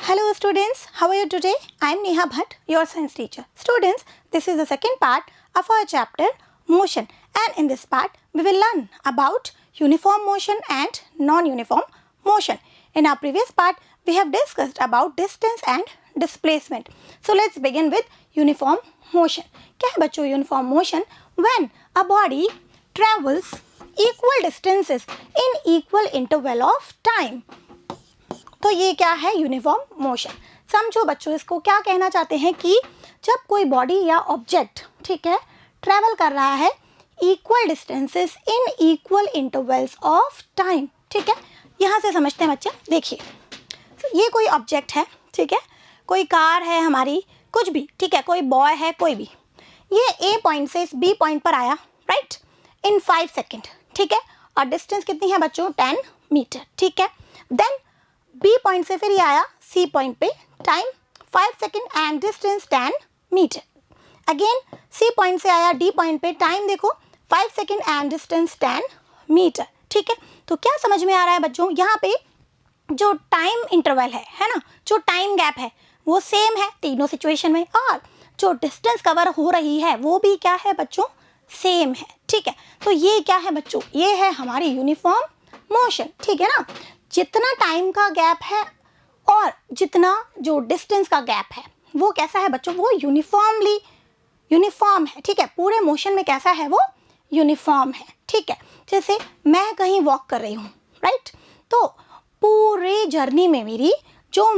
Hello students, how are you today? I am Neha Bhatt, your science teacher. Students, this is the second part of our chapter motion, and in this part we will learn about uniform motion and non-uniform motion. In our previous part we have discussed about distance and displacement. So let's begin with uniform motion. क्या है बच्चों uniform motion? When a body travels equal distances in equal interval of time. तो ये क्या है uniform motion. समझो बच्चों, इसको क्या कहना चाहते हैं कि जब कोई बॉडी या ऑब्जेक्ट, ठीक है, ट्रैवल कर रहा है equal distances in equal intervals of time. ठीक है, यहाँ से समझते हैं बच्चे. देखिए, ये कोई ऑब्जेक्ट है, ठीक है, कोई कार है हमारी, कुछ भी, ठीक है, कोई बॉय है, कोई भी. ये ए पॉइंट से इस बी पॉइंट पर आया, राइट, इन 5 सेकेंड. ठीक है, और डिस्टेंस कितनी है बच्चों? 10 मीटर. ठीक है, देन बी पॉइंट से फिर ये आया सी पॉइंट पे, time 5 second and distance 10 metre. Again C point से आया डी पॉइंट पे, टाइम देखो 5 सेकेंड एंड डिस्टेंस 10 मीटर. ठीक है, तो क्या समझ में आ रहा है बच्चों? यहाँ पे जो टाइम इंटरवल है ना, जो टाइम गैप है वो सेम है तीनों सिचुएशन में, और जो डिस्टेंस कवर हो रही है वो भी क्या है बच्चों? सेम है. ठीक है, तो ये क्या है बच्चों? ये है हमारी यूनिफॉर्म मोशन. ठीक है ना, जितना टाइम का गैप है और जितना जो डिस्टेंस का गैप है वो कैसा है बच्चों? वो यूनिफॉर्म है. ठीक है, पूरे मोशन में कैसा है? वो यूनिफॉर्म है. ठीक है, जैसे मैं कहीं वॉक कर रही हूँ, राइट, तो पूरे जर्नी में मेरी जो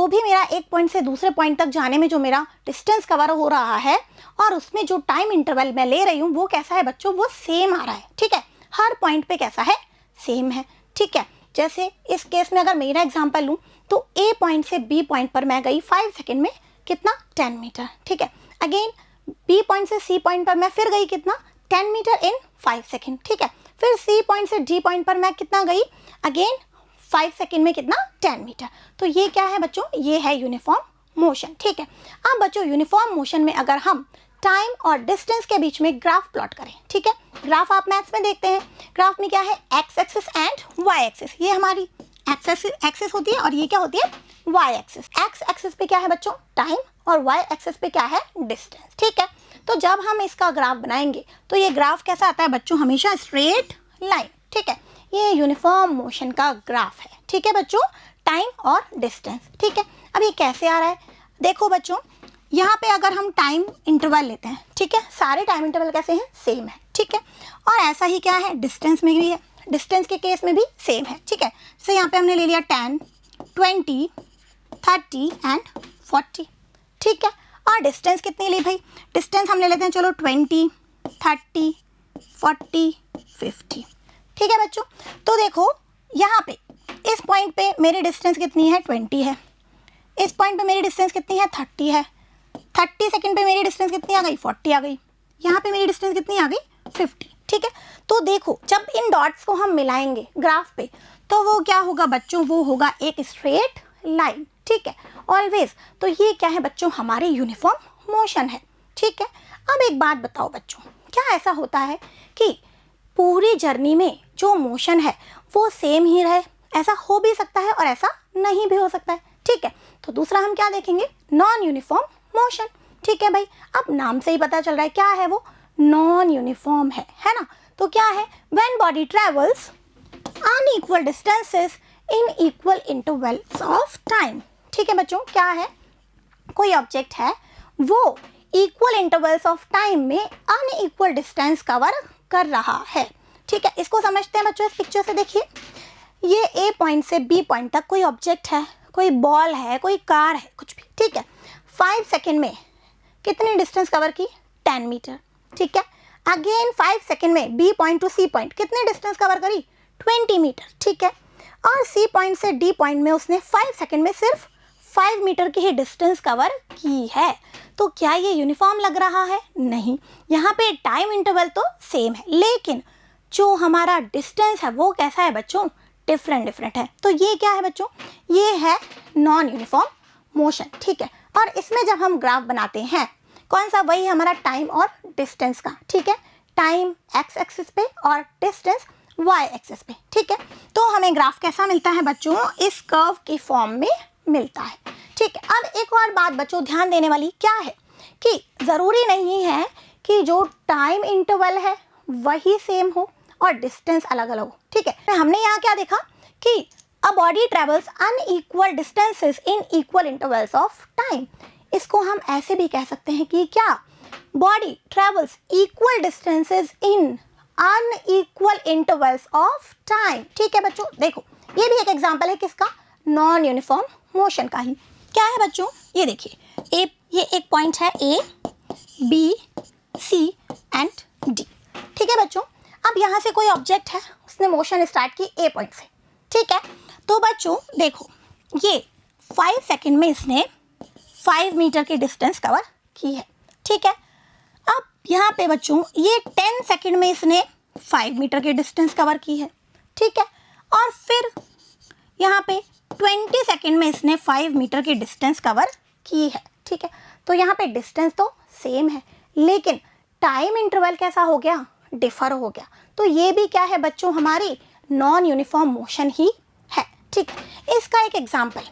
भी मेरा एक पॉइंट से दूसरे पॉइंट तक जाने में जो मेरा डिस्टेंस कवर हो रहा है और उसमें जो टाइम इंटरवल मैं ले रही हूँ वो कैसा है बच्चों? वो सेम आ रहा है. ठीक है, हर पॉइंट पे कैसा है? सेम है. ठीक है, जैसे इस केस में अगर मेरा एग्जांपल लूँ तो ए पॉइंट से बी पॉइंट पर मैं गई 5 सेकेंड में, कितना? 10 मीटर. ठीक है, अगेन बी पॉइंट से सी पॉइंट पर मैं फिर गई, कितना? 10 मीटर इन 5 सेकेंड. ठीक है, फिर सी पॉइंट से डी पॉइंट पर मैं कितना गई? अगेन 5 सेकेंड में, कितना? 10 मीटर. तो ये क्या है बच्चों? ये है यूनिफॉर्म मोशन. ठीक है, अब बच्चों यूनिफॉर्म मोशन में अगर हम टाइम और डिस्टेंस के बीच में ग्राफ प्लॉट करें, ठीक है, ग्राफ आप मैथ्स में देखते हैं, ग्राफ में क्या है? X axis and Y axis. ये हमारी एक्स एक्सिस होती है और ये क्या होती है? Y axis. एक्स एक्सिस पे क्या है बच्चों? टाइम, और वाई एक्सिस पे क्या है? डिस्टेंस. ठीक है, तो जब हम इसका ग्राफ बनाएंगे तो ये ग्राफ कैसा आता है बच्चों? हमेशा स्ट्रेट लाइन. ठीक है, ये यूनिफॉर्म मोशन का ग्राफ है. ठीक है बच्चों, टाइम और डिस्टेंस. ठीक है, अब ये कैसे आ रहा है? देखो बच्चों, यहाँ पे अगर हम टाइम इंटरवल लेते हैं, ठीक है, सारे टाइम इंटरवल कैसे हैं? सेम है. ठीक है, और ऐसा ही क्या है? डिस्टेंस में भी है. डिस्टेंस के केस में भी सेम है. ठीक है, जैसे यहाँ पे हमने ले लिया 10, 20, 30 एंड 40. ठीक है, और डिस्टेंस कितनी ली भाई? डिस्टेंस हमने लेते हैं, चलो 20, 30, 40, 50. ठीक है बच्चों, तो देखो यहाँ पे इस पॉइंट पे मेरी डिस्टेंस कितनी है? 20 है. इस पॉइंट पे मेरी डिस्टेंस कितनी है? 30 है. 30 सेकेंड पे मेरी डिस्टेंस कितनी आ गई? 40 आ गई. यहाँ पे मेरी डिस्टेंस कितनी आ गई? 50. ठीक है, तो देखो जब इन डॉट्स को हम मिलाएंगे ग्राफ पे तो वो क्या होगा बच्चों? वो होगा एक स्ट्रेट लाइन. ठीक है, ऑलवेज. तो ये क्या है बच्चों? हमारी यूनिफॉर्म मोशन है. ठीक है, अब एक बात बताओ बच्चों, क्या ऐसा होता है कि पूरी जर्नी में जो मोशन है वो सेम ही रहे? ऐसा हो भी सकता है और ऐसा नहीं भी हो सकता है. ठीक है, तो दूसरा हम क्या देखेंगे? Non uniform motion. ठीक है भाई, अब नाम से ही पता चल रहा है क्या है वो? नॉन यूनिफॉर्म है ना. तो क्या है? When body travels unequal distances in equal intervals of time. ठीक है बच्चों, क्या है? कोई ऑब्जेक्ट है, वो इक्वल इंटरवल्स ऑफ टाइम में अनइक्वल डिस्टेंस कवर कर रहा है. ठीक है, इसको समझते हैं बच्चों. इस पिक्चर से देखिए, ये ए पॉइंट से बी पॉइंट तक कोई ऑब्जेक्ट है, कोई बॉल है, कोई कार है, कुछ भी. ठीक है, 5 सेकेंड में कितनी डिस्टेंस कवर की? 10 मीटर. ठीक है, अगेन 5 सेकेंड में B point to C point कितनी डिस्टेंस कवर करी? 20 मीटर. ठीक है, और सी पॉइंट से डी पॉइंट में उसने 5 सेकेंड में सिर्फ 5 मीटर की ही डिस्टेंस कवर की है. तो क्या ये यूनिफॉर्म लग रहा है? नहीं. यहाँ पे टाइम इंटरवल तो सेम है, लेकिन जो हमारा डिस्टेंस है वो कैसा है बच्चों? डिफरेंट है. तो ये क्या है बच्चों? ये है नॉन यूनिफॉर्म मोशन. ठीक है, और इसमें जब हम ग्राफ बनाते हैं, कौन सा? वही हमारा टाइम और डिस्टेंस का. ठीक है, टाइम एक्स एक्सिस पे और डिस्टेंस वाई एक्सिस पे. ठीक है, तो हमें ग्राफ कैसा मिलता है बच्चों? इस कर्व की फॉर्म में मिलता है। ठीक है, अब एक और बात बच्चों ध्यान देने वाली क्या है कि ज़रूरी नहीं है कि जो टाइम इंटरवल है वही सेम हो और डिस्टेंस अलग अलग हो। ठीक है, हमने यहाँ क्या देखा कि a body travels unequal distances in equal intervals of time. इसको हम ऐसे भी कह सकते हैं कि क्या body travels equal distances in unequal intervals of time. ठीक है बच्चों, देखो ये भी एक एग्जांपल है किसका, नॉन यूनिफॉर्म मोशन का ही। क्या है बच्चों, ये देखिए ये एक पॉइंट है A B C and D. ठीक है बच्चों, अब यहाँ से कोई ऑब्जेक्ट है, उसने मोशन स्टार्ट की ए पॉइंट से। ठीक है, तो बच्चों देखो ये 5 सेकंड में इसने 5 मीटर की डिस्टेंस कवर की है। ठीक है, अब यहाँ पे बच्चों ये 10 सेकंड में इसने 5 मीटर की डिस्टेंस कवर की है। ठीक है, और फिर यहाँ पे 20 सेकंड में इसने 5 मीटर की डिस्टेंस कवर की है। ठीक है, तो यहाँ पे डिस्टेंस तो सेम है लेकिन टाइम इंटरवल कैसा हो गया, डिफर हो गया। तो ये भी क्या है बच्चों, हमारी नॉन यूनिफॉर्म मोशन ही है। ठीक है, इसका एक एग्जाम्पल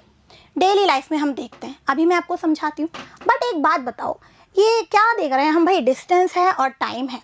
डेली लाइफ में हम देखते हैं, अभी मैं आपको समझाती हूँ। बट एक बात बताओ, ये क्या देख रहे हैं हम भाई, डिस्टेंस है और टाइम है।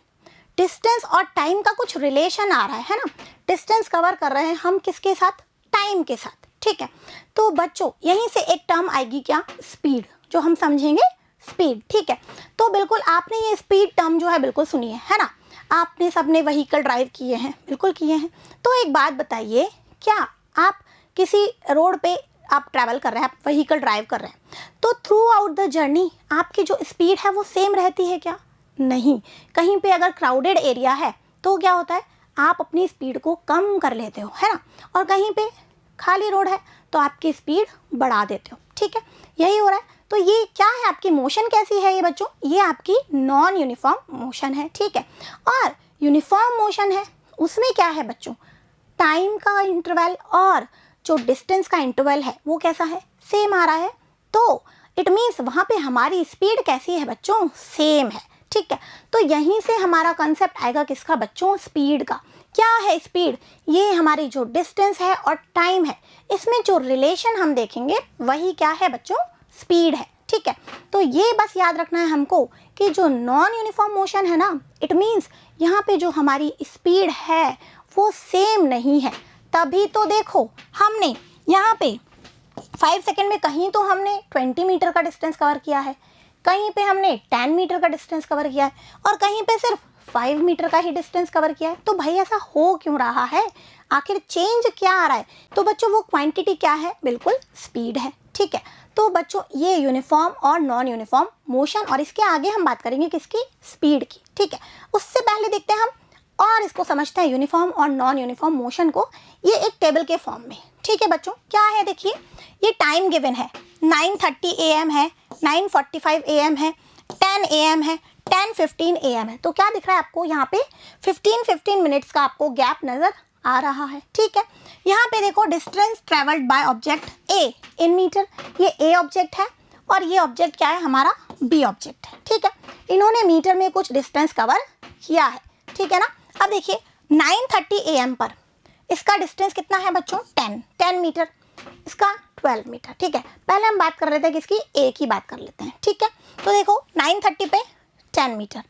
डिस्टेंस और टाइम का कुछ रिलेशन आ रहा है ना, डिस्टेंस कवर कर रहे हैं हम किसके साथ, टाइम के साथ। ठीक है, तो बच्चों यहीं से एक टर्म आएगी क्या, स्पीड, जो हम समझेंगे स्पीड। ठीक है, तो बिल्कुल आपने ये स्पीड टर्म जो है बिल्कुल सुनी है ना, आपने सबने व्हीकल ड्राइव किए हैं, बिल्कुल किए हैं। तो एक बात बताइए, क्या आप किसी रोड पे आप ट्रैवल कर रहे हैं, आप व्हीकल ड्राइव कर रहे हैं, तो थ्रू आउट द जर्नी आपकी जो स्पीड है वो सेम रहती है क्या, नहीं। कहीं पे अगर क्राउडेड एरिया है तो क्या होता है, आप अपनी स्पीड को कम कर लेते हो, है ना, और कहीं पे खाली रोड है तो आपकी स्पीड बढ़ा देते हो। ठीक है, यही हो रहा है। तो ये क्या है, आपकी मोशन कैसी है ये बच्चों, ये आपकी नॉन यूनिफॉर्म मोशन है। ठीक है, और यूनिफॉर्म मोशन है उसमें क्या है बच्चों, टाइम का इंटरवल और जो डिस्टेंस का इंटरवल है वो कैसा है, सेम आ रहा है। तो इट मीन्स वहाँ पे हमारी स्पीड कैसी है बच्चों, सेम है। ठीक है, तो यहीं से हमारा कंसेप्ट आएगा किसका बच्चों, स्पीड का। क्या है स्पीड, ये हमारी जो डिस्टेंस है और टाइम है इसमें जो रिलेशन हम देखेंगे वही क्या है बच्चों, स्पीड है। ठीक है, तो ये बस याद रखना है हमको कि जो नॉन यूनिफॉर्म मोशन है ना, इट मीन्स यहाँ पे जो हमारी स्पीड है वो सेम नहीं है। तभी तो देखो हमने यहाँ पे 5 सेकंड में कहीं तो हमने 20 मीटर का डिस्टेंस कवर किया है, कहीं पे हमने 10 मीटर का डिस्टेंस कवर किया है और कहीं पे सिर्फ 5 मीटर का ही डिस्टेंस कवर किया है। तो भाई ऐसा हो क्यों रहा है, आखिर चेंज क्या आ रहा है। तो बच्चों वो क्वांटिटी क्या है, बिल्कुल स्पीड है। ठीक है, तो बच्चों ये यूनिफॉर्म और नॉन यूनिफॉर्म मोशन, और इसके आगे हम बात करेंगे किसकी, स्पीड की। ठीक है, उससे पहले देखते हैं हम और इसको समझते हैं यूनिफॉर्म और नॉन यूनिफॉर्म मोशन को, ये एक टेबल के फॉर्म में। ठीक है बच्चों, क्या है देखिए, ये टाइम गिवन है, 9:30 AM है, 9:45 AM है, 10 AM है, 10:15 AM है। तो क्या दिख रहा है आपको, यहाँ पे 15 मिनट्स का आपको गैप नजर आ रहा है। ठीक है, यहाँ पे देखो distance travelled by object A in metre, ये ए ऑब्जेक्ट है और ये ऑब्जेक्ट क्या है हमारा, बी ऑब्जेक्ट है। ठीक है, इन्होंने मीटर में कुछ डिस्टेंस कवर किया है। ठीक है ना, अब देखिए 9:30 AM पर इसका डिस्टेंस कितना है बच्चों, 10 मीटर, इसका 12 मीटर। ठीक है, पहले हम बात कर रहे थे किसकी, ए की बात कर लेते हैं। ठीक है, तो देखो 9:30 पे 10 मीटर,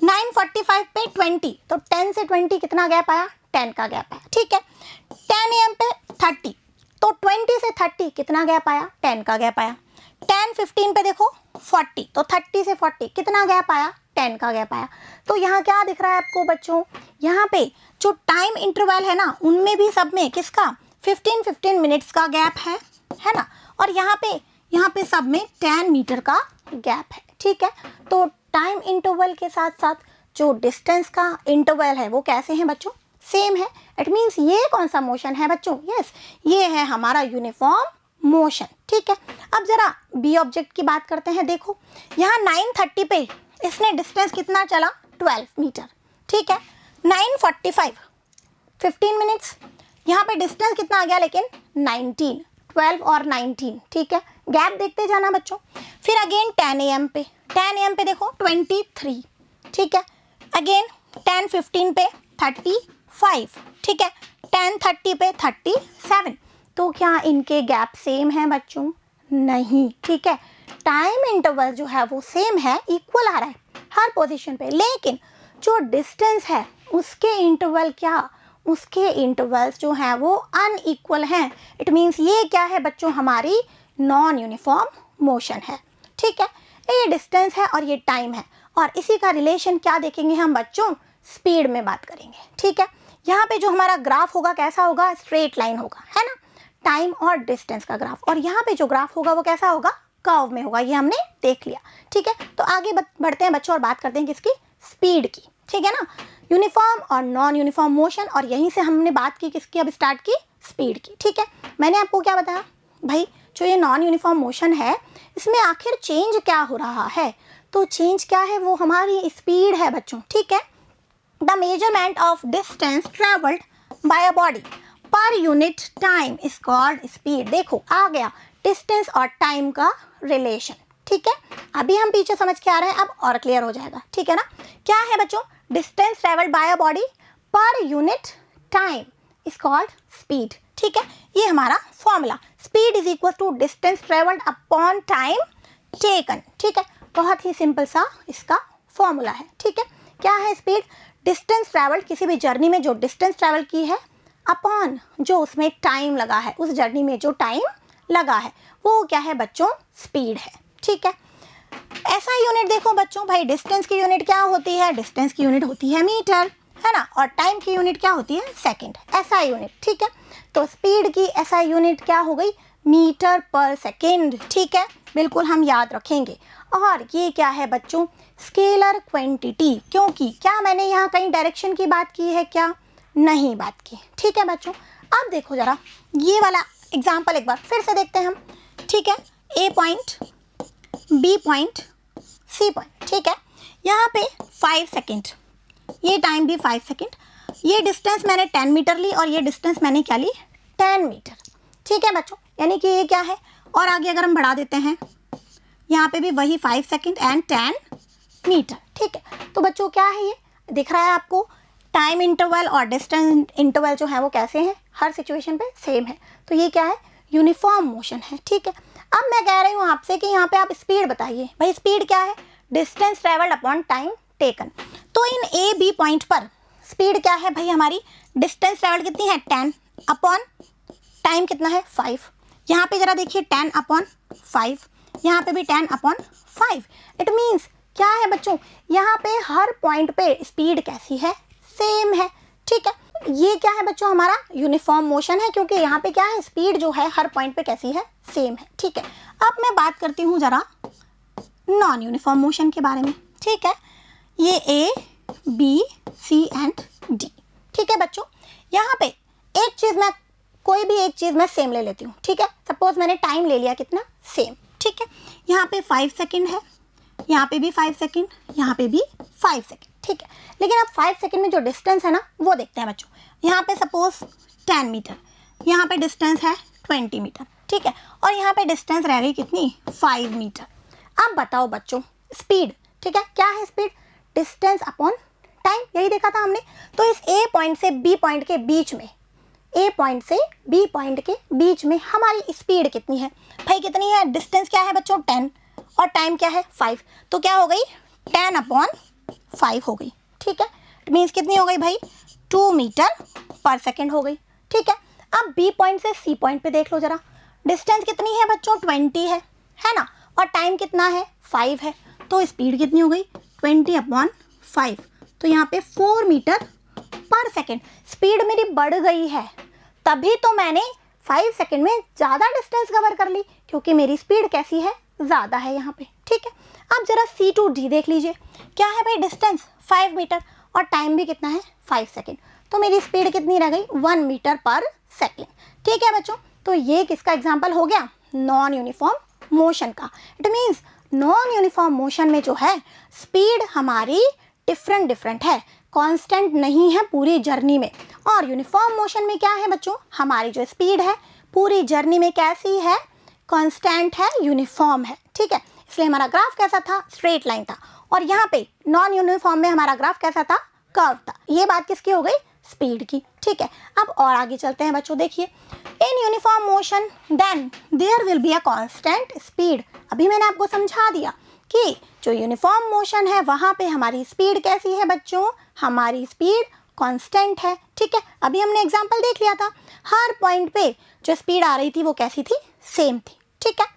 9:45 पे 20, तो 10 से 20 कितना गैप आया, 10 का गैप आया। ठीक है, 10 AM पे 30, तो 20 से 30 कितना गैप आया, 10 का गैप आया। 10:15 पे देखो 40, तो 30 से 40 कितना गैप आया, 10 का गैप आया। तो यहाँ क्या दिख रहा है आपको बच्चों, यहाँ पे जो टाइम इंटरवल है ना, उनमें भी सब में किसका 15 मिनट्स का गैप है ना, और यहाँ पे सब में 10 मीटर का गैप है। ठीक है, तो टाइम इंटरवल के साथ साथ जो डिस्टेंस का इंटरवल है वो कैसे हैं बच्चों, सेम है। इट मीन्स ये कौन सा मोशन है बच्चों, यस ये है हमारा यूनिफॉर्म मोशन। ठीक है, अब जरा बी ऑब्जेक्ट की बात करते हैं। देखो यहाँ 9:30 पे इसने डिस्टेंस कितना चला, 12 मीटर। ठीक है, 9:45 15 मिनट्स, यहाँ पे डिस्टेंस कितना आ गया लेकिन 19, 12 और 19। ठीक है, गैप देखते जाना बच्चों। फिर अगेन 10 AM पे देखो 23। ठीक है, अगेन 10:15 पे 35। ठीक है, 10:30 पे 37। तो क्या इनके गैप सेम है बच्चों, नहीं, ठीक है। टाइम इंटरवल जो है वो सेम है, इक्वल आ रहा है हर पोजीशन पे, लेकिन जो डिस्टेंस है उसके इंटरवल क्या, उसके इंटरवल्स जो हैं वो अनइक्वल हैं। इट मीन्स ये क्या है बच्चों, हमारी नॉन यूनिफॉर्म मोशन है, ठीक है। ये डिस्टेंस है और ये टाइम है, और इसी का रिलेशन क्या देखेंगे हम बच्चों, स्पीड में बात करेंगे, ठीक है। यहाँ पे जो हमारा ग्राफ होगा कैसा होगा, स्ट्रेट लाइन होगा, है ना, टाइम और डिस्टेंस का ग्राफ। और यहाँ पे जो ग्राफ होगा वो कैसा होगा, कर्व में होगा, ये हमने देख लिया, ठीक है। तो आगे बढ़ते हैं बच्चों और बात करते हैं किसकी, स्पीड की, ठीक है ना। यूनिफॉर्म और नॉन यूनिफॉर्म मोशन, और यहीं से हमने बात की किसकी, अब स्टार्ट की स्पीड की, ठीक है। मैंने आपको क्या बताया भाई, जो ये नॉन यूनिफॉर्म मोशन है इसमें आखिर चेंज क्या हो रहा है, तो चेंज क्या है, वो हमारी स्पीड है बच्चों, ठीक है। The measurement of distance travelled by a body per unit time is called speed. देखो आ गया डिस्टेंस और टाइम का रिलेशन, ठीक है। अभी हम पीछे समझ के आ रहे हैं, अब और क्लियर हो जाएगा, ठीक है ना। क्या है बच्चों, distance travelled by a body per unit time is called speed, ठीक है। ये हमारा formula, speed is equal to distance travelled upon time taken, ठीक है। बहुत ही सिंपल सा इसका फॉर्मूला है, ठीक है। क्या है स्पीड, डिस्टेंस ट्रेवल्ड, किसी भी जर्नी में जो डिस्टेंस ट्रेवल की है, अपॉन जो उसमें टाइम लगा है, उस जर्नी में जो टाइम लगा है वो क्या है बच्चों, स्पीड है, ठीक है। ऐसा यूनिट देखो बच्चों, भाई डिस्टेंस की यूनिट क्या होती है, डिस्टेंस की यूनिट होती है मीटर, है ना, और टाइम की यूनिट क्या होती है, सेकंड, ऐसा यूनिट, ठीक है। तो स्पीड की ऐसा यूनिट क्या हो गई, मीटर पर सेकेंड, ठीक है, बिल्कुल हम याद रखेंगे। और ये क्या है बच्चों, स्केलर क्वांटिटी, क्योंकि क्या मैंने यहाँ कहीं डायरेक्शन की बात की है, क्या नहीं बात की, ठीक है बच्चों। अब देखो जरा ये वाला एग्जाम्पल एक बार फिर से देखते हैं हम, ठीक है। A point, B point, C point, ठीक है। यहाँ पे 5 सेकेंड, ये टाइम भी 5 सेकेंड, ये डिस्टेंस मैंने 10 मीटर ली और ये डिस्टेंस मैंने क्या ली, 10 मीटर, ठीक है बच्चों। यानी कि ये क्या है, और आगे अगर हम बढ़ा देते हैं यहाँ पे भी वही 5 सेकेंड एंड 10 मीटर, ठीक है। तो बच्चों क्या है, ये दिख रहा है आपको, टाइम इंटरवल और डिस्टेंस इंटरवल जो है वो कैसे हैं, हर सिचुएशन पे सेम है। तो ये क्या है, यूनिफॉर्म मोशन है, ठीक है। अब मैं कह रही हूँ आपसे कि यहाँ पे आप स्पीड बताइए, भाई स्पीड क्या है, distance travelled upon time taken. तो इन ए बी पॉइंट पर स्पीड क्या है भाई हमारी, डिस्टेंस ट्रेवल्ड कितनी है 10 अपॉन टाइम कितना है 5। यहाँ पे जरा देखिए 10 अपॉन 5, यहाँ पे भी 10 अपॉन 5। इट मीन्स क्या है बच्चों, यहाँ पे हर पॉइंट पे स्पीड कैसी है, सेम है, ठीक है। ये क्या है बच्चों, हमारा यूनिफॉर्म मोशन है, क्योंकि यहाँ पे क्या है, स्पीड जो है हर पॉइंट पे कैसी है, सेम है, ठीक है। अब मैं बात करती हूँ जरा नॉन यूनिफॉर्म मोशन के बारे में, ठीक है। ये A B C and D, ठीक है बच्चों। यहाँ पे एक चीज़ मैं, कोई भी एक चीज़ मैं सेम ले लेती हूँ, ठीक है। सपोज मैंने टाइम ले लिया कितना, सेम, ठीक है। यहाँ पे 5 सेकेंड है, यहाँ पे भी 5 सेकेंड, यहाँ पे भी 5 सेकेंड, ठीक है। लेकिन अब 5 सेकेंड में जो डिस्टेंस है ना वो देखते हैं बच्चों। यहाँ पे सपोज 10 मीटर, यहाँ पे डिस्टेंस है 20 मीटर, ठीक है। और यहाँ पे डिस्टेंस रह गई कितनी, 5 मीटर। अब बताओ बच्चों स्पीड, ठीक है, क्या है स्पीड, डिस्टेंस अपॉन टाइम, यही देखा था हमने। तो इस ए पॉइंट से बी पॉइंट के बीच में, ए पॉइंट से बी पॉइंट के बीच में हमारी स्पीड कितनी है भाई, कितनी है, डिस्टेंस क्या है बच्चों 10 और टाइम क्या है 5, तो क्या हो गई 10 अपॉन 5 हो गई, ठीक है। इट मीन्स कितनी हो गई भाई, 2 मीटर पर सेकेंड हो गई, ठीक है। अब बी पॉइंट से सी पॉइंट पे देख लो जरा, डिस्टेंस कितनी है बच्चों 20 है ना, और टाइम कितना है 5 है, तो स्पीड कितनी हो गई 20 अपॉन 5, तो यहाँ पे 4 मीटर पर सेकेंड। स्पीड मेरी बढ़ गई है, तभी तो मैंने 5 सेकेंड में ज़्यादा डिस्टेंस कवर कर ली, क्योंकि मेरी स्पीड कैसी है, ज़्यादा है यहाँ पे, ठीक है। अब जरा सी टू डी देख लीजिए, क्या है भाई, डिस्टेंस 5 मीटर और टाइम भी कितना है 5 सेकेंड, तो मेरी स्पीड कितनी रह गई 1 मीटर पर सेकेंड, ठीक है बच्चों। तो ये किसका एग्जाम्पल हो गया, नॉन यूनिफॉर्म मोशन का। It means non uniform motion में जो है स्पीड हमारी डिफरेंट है, कांस्टेंट नहीं है पूरी जर्नी में। और यूनिफॉर्म मोशन में क्या है बच्चों, हमारी जो स्पीड है पूरी जर्नी में कैसी है, कांस्टेंट है, यूनिफॉर्म है, ठीक है। इसलिए हमारा ग्राफ कैसा था, स्ट्रेट लाइन था। और यहाँ पे नॉन यूनिफॉर्म में हमारा ग्राफ कैसा था, कर्व था। ये बात किसकी हो गई, स्पीड की। ठीक है, अब और आगे चलते हैं बच्चों। देखिए, in uniform motion then there will be a constant speed. अभी मैंने आपको समझा दिया कि जो यूनिफॉर्म मोशन है वहाँ पे हमारी स्पीड कैसी है बच्चों, हमारी स्पीड कांस्टेंट है। ठीक है, अभी हमने एग्जांपल देख लिया था, हर पॉइंट पे जो स्पीड आ रही थी वो कैसी थी, सेम थी। ठीक है,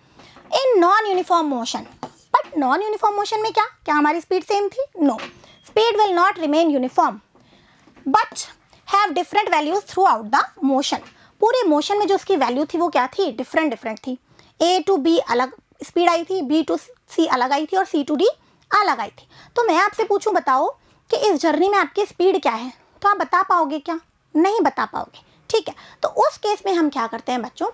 in non uniform motion, but non uniform motion में क्या क्या हमारी स्पीड सेम थी, no, speed will not remain uniform but have different values throughout the motion. पूरे मोशन में जो उसकी वैल्यू थी वो क्या थी, डिफरेंट डिफरेंट थी। ए टू बी अलग स्पीड आई थी, बी टू सी अलग आई थी और सी टू डी अलग आई थी। तो मैं आपसे पूछूं, बताओ कि इस जर्नी में आपकी स्पीड क्या है, तो आप बता पाओगे क्या, नहीं बता पाओगे। ठीक है, तो उस केस में हम क्या करते हैं बच्चों,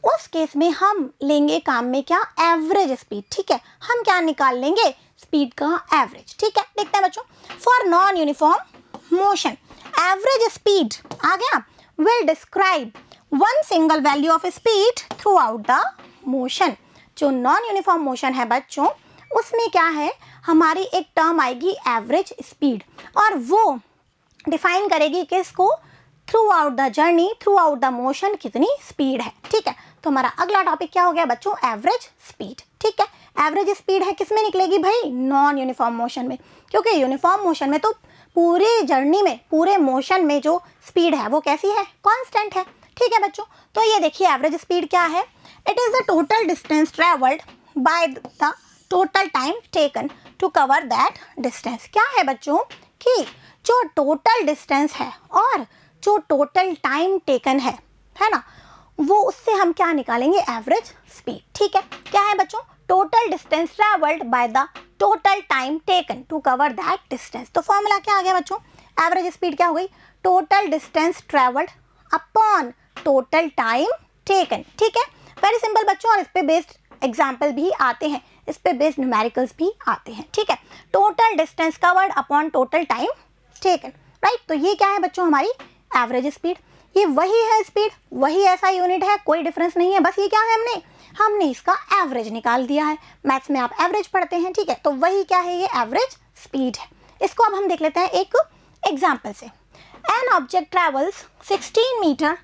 उस केस में हम लेंगे काम में क्या, एवरेज स्पीड। ठीक है, हम क्या निकाल लेंगे, स्पीड का एवरेज। ठीक है, देखते हैं बच्चों, for non uniform motion average speed आ गया, will describe one single value of speed throughout the motion. जो नॉन यूनिफॉर्म मोशन है बच्चों, उसमें क्या है, हमारी एक टर्म आएगी एवरेज स्पीड, और वो डिफाइन करेगी किसको, through out the journey, through out the motion कितनी स्पीड है। ठीक है, तो हमारा अगला टॉपिक क्या हो गया बच्चों, एवरेज स्पीड। ठीक है, एवरेज स्पीड है किस में निकलेगी भाई, नॉन यूनिफॉर्म मोशन में, क्योंकि यूनिफॉर्म मोशन में तो पूरी जर्नी में, पूरे मोशन में जो स्पीड है वो कैसी है, कांस्टेंट है। ठीक है बच्चों, तो ये देखिए एवरेज स्पीड क्या है, it is the total distance travelled by the total time taken to cover that distance. क्या है बच्चों कि जो टोटल डिस्टेंस है और जो टोटल टाइम टेकन है ना, वो उससे हम क्या निकालेंगे, एवरेज स्पीड। ठीक है, क्या है बच्चों, total distance travelled by the total time taken to cover that distance. तो फॉर्मूला क्या आ गया बच्चों, एवरेज स्पीड क्या हो गई, total distance travelled upon total time taken. ठीक है, वेरी सिंपल बच्चों, और इस पे बेस्ड एग्जाम्पल भी आते हैं, इस पे बेस्ड न्यूमेरिकल्स भी आते हैं। ठीक है, total distance covered upon total time taken, right. तो ये क्या है बच्चों, हमारी एवरेज स्पीड। ये वही है स्पीड, वही ऐसा यूनिट है, कोई डिफरेंस नहीं है, बस ये क्या है, हमने इसका एवरेज निकाल दिया है। मैथ्स में आप एवरेज पढ़ते हैं, ठीक है, तो वही क्या है, ये एवरेज स्पीड है। इसको अब हम देख लेते हैं एक एग्जाम्पल से। An object travels 16 metre